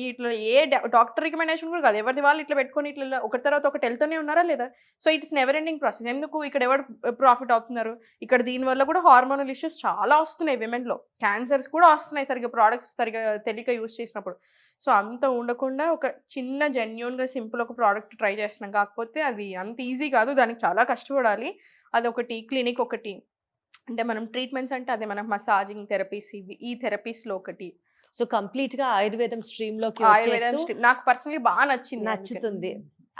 ఇట్లా ఏ డాక్టర్ రికమెండేషన్ కూడా కాదు, ఎవరిది వాళ్ళు ఇట్లా పెట్టుకొని ఇట్లా ఒకటి తర్వాత ఒకటి వెళ్తూనే ఉన్నారా లేదా? So it's never ending process. ఎందుకు ఇక్కడ ఎవరు ప్రాఫిట్ అవుతున్నారు? ఇక్కడ దీనివల్ల కూడా హార్మోనల్ ఇష్యూస్ చాలా వస్తున్నాయి విమెన్లో, క్యాన్సర్స్ కూడా వస్తున్నాయి సరిగ్గా ప్రోడక్ట్స్ సరిగ్గా తెలియక యూజ్ చేసినప్పుడు. సో అంత ఉండకుండా ఒక చిన్న జెన్యూన్గా సింపుల్ ఒక ప్రోడక్ట్ ట్రై చేస్తున్నాం, కాకపోతే అది అంత ఈజీ కాదు, దానికి చాలా కష్టపడాలి. అదొకటి, క్లినిక్ ఒకటి, అంటే మనం ట్రీట్మెంట్స్ అంటే అదే మనం మసాజింగ్ థెరపీస్, ఇవి ఈ థెరపీస్లో ఒకటి. సో కంప్లీట్ గా ఆయుర్వేదం స్ట్రీమ్ లోకి ఆయుర్వేదం వచ్చేస్తూ నాకు పర్సనలీ బాగా నచ్చింది, నచ్చుతుంది.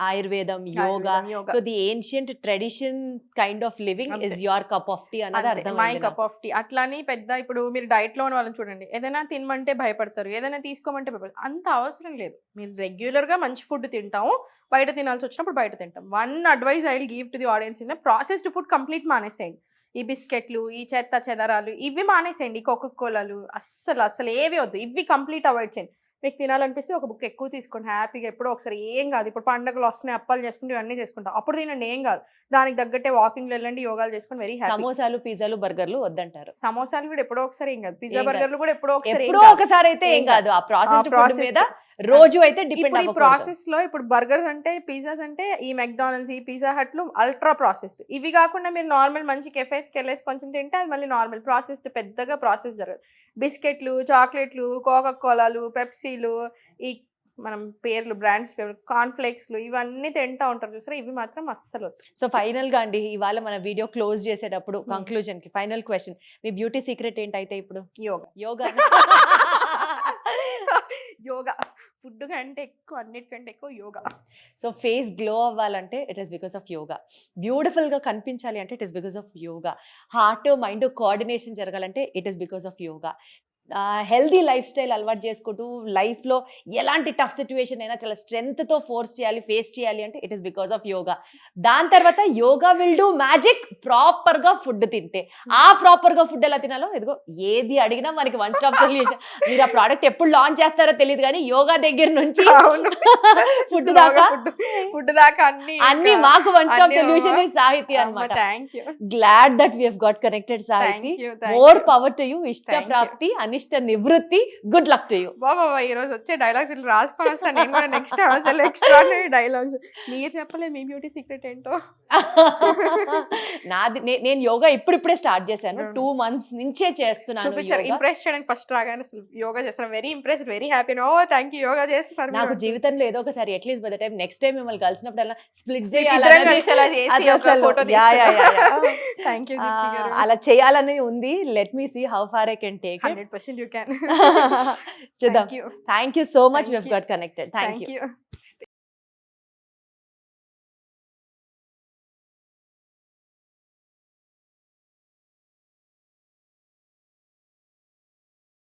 ఆయుర్వేదం, yoga, so the ancient tradition kind of living is your cup of tea అన్నది మై అర్థమైంది కప్ ఆఫ్ టీ. అట్లాని పెద్ద ఇప్పుడు మీరు డైట్ లో ఉన్న వాళ్ళని చూడండి, ఏదైనా తినమంటే భయపడతారు, ఏదైనా తీసుకోమంటే భయపడతారు. అంత అవసరం లేదు, మీరు రెగ్యులర్ గా మంచి ఫుడ్ తింటాము, బయట తినాల్సి వచ్చినప్పుడు బయట తింటాం. One advice I will give to the audience in processed food complete మానేసేయండి. ఈ బిస్కెట్లు, ఈ చెత్త చెదరాలు ఇవి మానేసేయండి, ఈ కోకోకోలాలు అస్సలు ఏవి వద్దు, ఇవి కంప్లీట్ అవాయిడ్ చేయండి. మీకు తినాలనిపిస్తే ఒక బుక్ ఎక్కువ తీసుకోండి హ్యాపీగా, ఎప్పుడో ఒకసారి, ఏం కాదు. ఇప్పుడు పండుగలు వస్తున్నాయి, అప్పాలు చేసుకుంటే ఇవన్నీ చేసుకుంటాం, అప్పుడు తినండి, ఏం కాదు. దానికి తగ్గట్టే వాకింగ్ వెళ్ళండి, యోగాలు చేసుకుని వెరీ హ్యాపీ. సమోసాలు, పిజ్జాలు, బర్గర్లు వద్దంటారు. సమోసాలు కూడా ఎప్పుడో ఒకసారి ఏం కాదు, పిజ్జా ఏం కాదు. బర్గర్లు కూడా ఎప్పుడో ఒకసారి ఎప్పుడో ఒకసారి అయితే ఏం కాదు. ఆ ప్రాసెస్ మీద రోజు అయితే డిపెండ్ ఇప్పుడు ఈ అవ్వకూడదు. ప్రాసెస్ లో ఇప్పుడు బర్గర్స్ అంటే, పిజ్జాస్ అంటే, ఈ మెక్డానల్డ్స్, ఈ పిజ్జా హట్లు అల్ట్రా ప్రాసెస్డ్. ఇవి కాకుండా మీరు నార్మల్ మంచి కెఫేస్కి వెళ్ళేసి కొంచెం తింటే అది మళ్ళీ నార్మల్. ప్రాసెస్డ్ పెద్దగా ప్రాసెస్ జరగదు. బిస్కెట్లు, చాక్లెట్లు, కోకోకోలాలు, పెప్సీలు, ఈ మనం పేర్లు బ్రాండ్స్ కార్న్ఫ్లేక్స్లు ఇవన్నీ తింటా ఉంటారు చూసారా, ఇవి మాత్రం అస్సలు. సో ఫైనల్ గా అండి, ఇవాళ మన వీడియో క్లోజ్ చేసేటప్పుడు కంక్లూజన్ కి ఫైనల్ క్వశ్చన్, మీ బ్యూటీ సీక్రెట్ ఏంటైతే ఇప్పుడు? యోగా. యోగా. యోగా ఫుడ్ కంటే ఎక్కువ, అన్నిటికంటే ఎక్కువ యోగా. సో ఫేస్ గ్లో అవ్వాలంటే it is because of yoga. బ్యూటిఫుల్గా కనిపించాలి అంటే it is because of yoga. Heart mind coordination జరగాలంటే it is because of yoga. Healthy lifestyle అలవాటు చేసుకుంటూ లైఫ్లో ఎలాంటి టఫ్ సిచ్యువేషన్ అయినా చాలా స్ట్రెంగ్త్తో ఫేస్ చేయాలి అంటే it is because of yoga. దాని తర్వాత యోగా విల్ డూ మ్యాజిక్ ప్రాపర్గా ఫుడ్ తింటే. ఆ ప్రాపర్గా ఫుడ్ ఎలా తినాలో ఇదిగో ఏది అడిగినా మనకి వన్ స్టాప్ సొల్యూషన్. మీరు ఆ ప్రోడక్ట్ ఎప్పుడు లాంచ్ చేస్తారో తెలియదు కానీ యోగా దగ్గర నుంచి ఫుడ్ దాకా అన్ని మాకు వన్ స్టాప్ సొల్యూషన్ సాహితీ అన్నమాట. Glad that we have got connected Sahithi. More power to you. ఇష్ట ప్రాప్తి, అనిష్ట నివృత్తి. Good luck to you. బాబా ఈ రోజు వచ్చే డైలాగ్స్ ఇట్లా రాసుకొని వస్తాను నేను కూడా నెక్స్ట్ అసలు ఎక్స్ట్రాడినరీ డైలాగ్స్. మీరు చెప్పలేదు మీ బ్యూటీ సీక్రెట్ ఏంటో. నాది నేను యోగా ఇప్పుడిప్పుడే స్టార్ట్ చేశాను. 2 months నుంచే చేస్తున్నాను. ఇంప్రెస్ చేయడానికి ఫస్ట్ రాగానే అసలు యోగా చేస్తాను. Very impressed, very happy. Oh thank you, yoga చేస్తున్నారు. నాకు జీవితంలో ఏదో ఒకసారి at least by the time next time మిమ్మల్ని కలిసినప్పుడు అలా స్ప్లిట్ అలా చేయాలని ఉంది. Let me see how far I can take. 100% you can. చూద్దాం. Thank you so much. We have got connected. Thank you.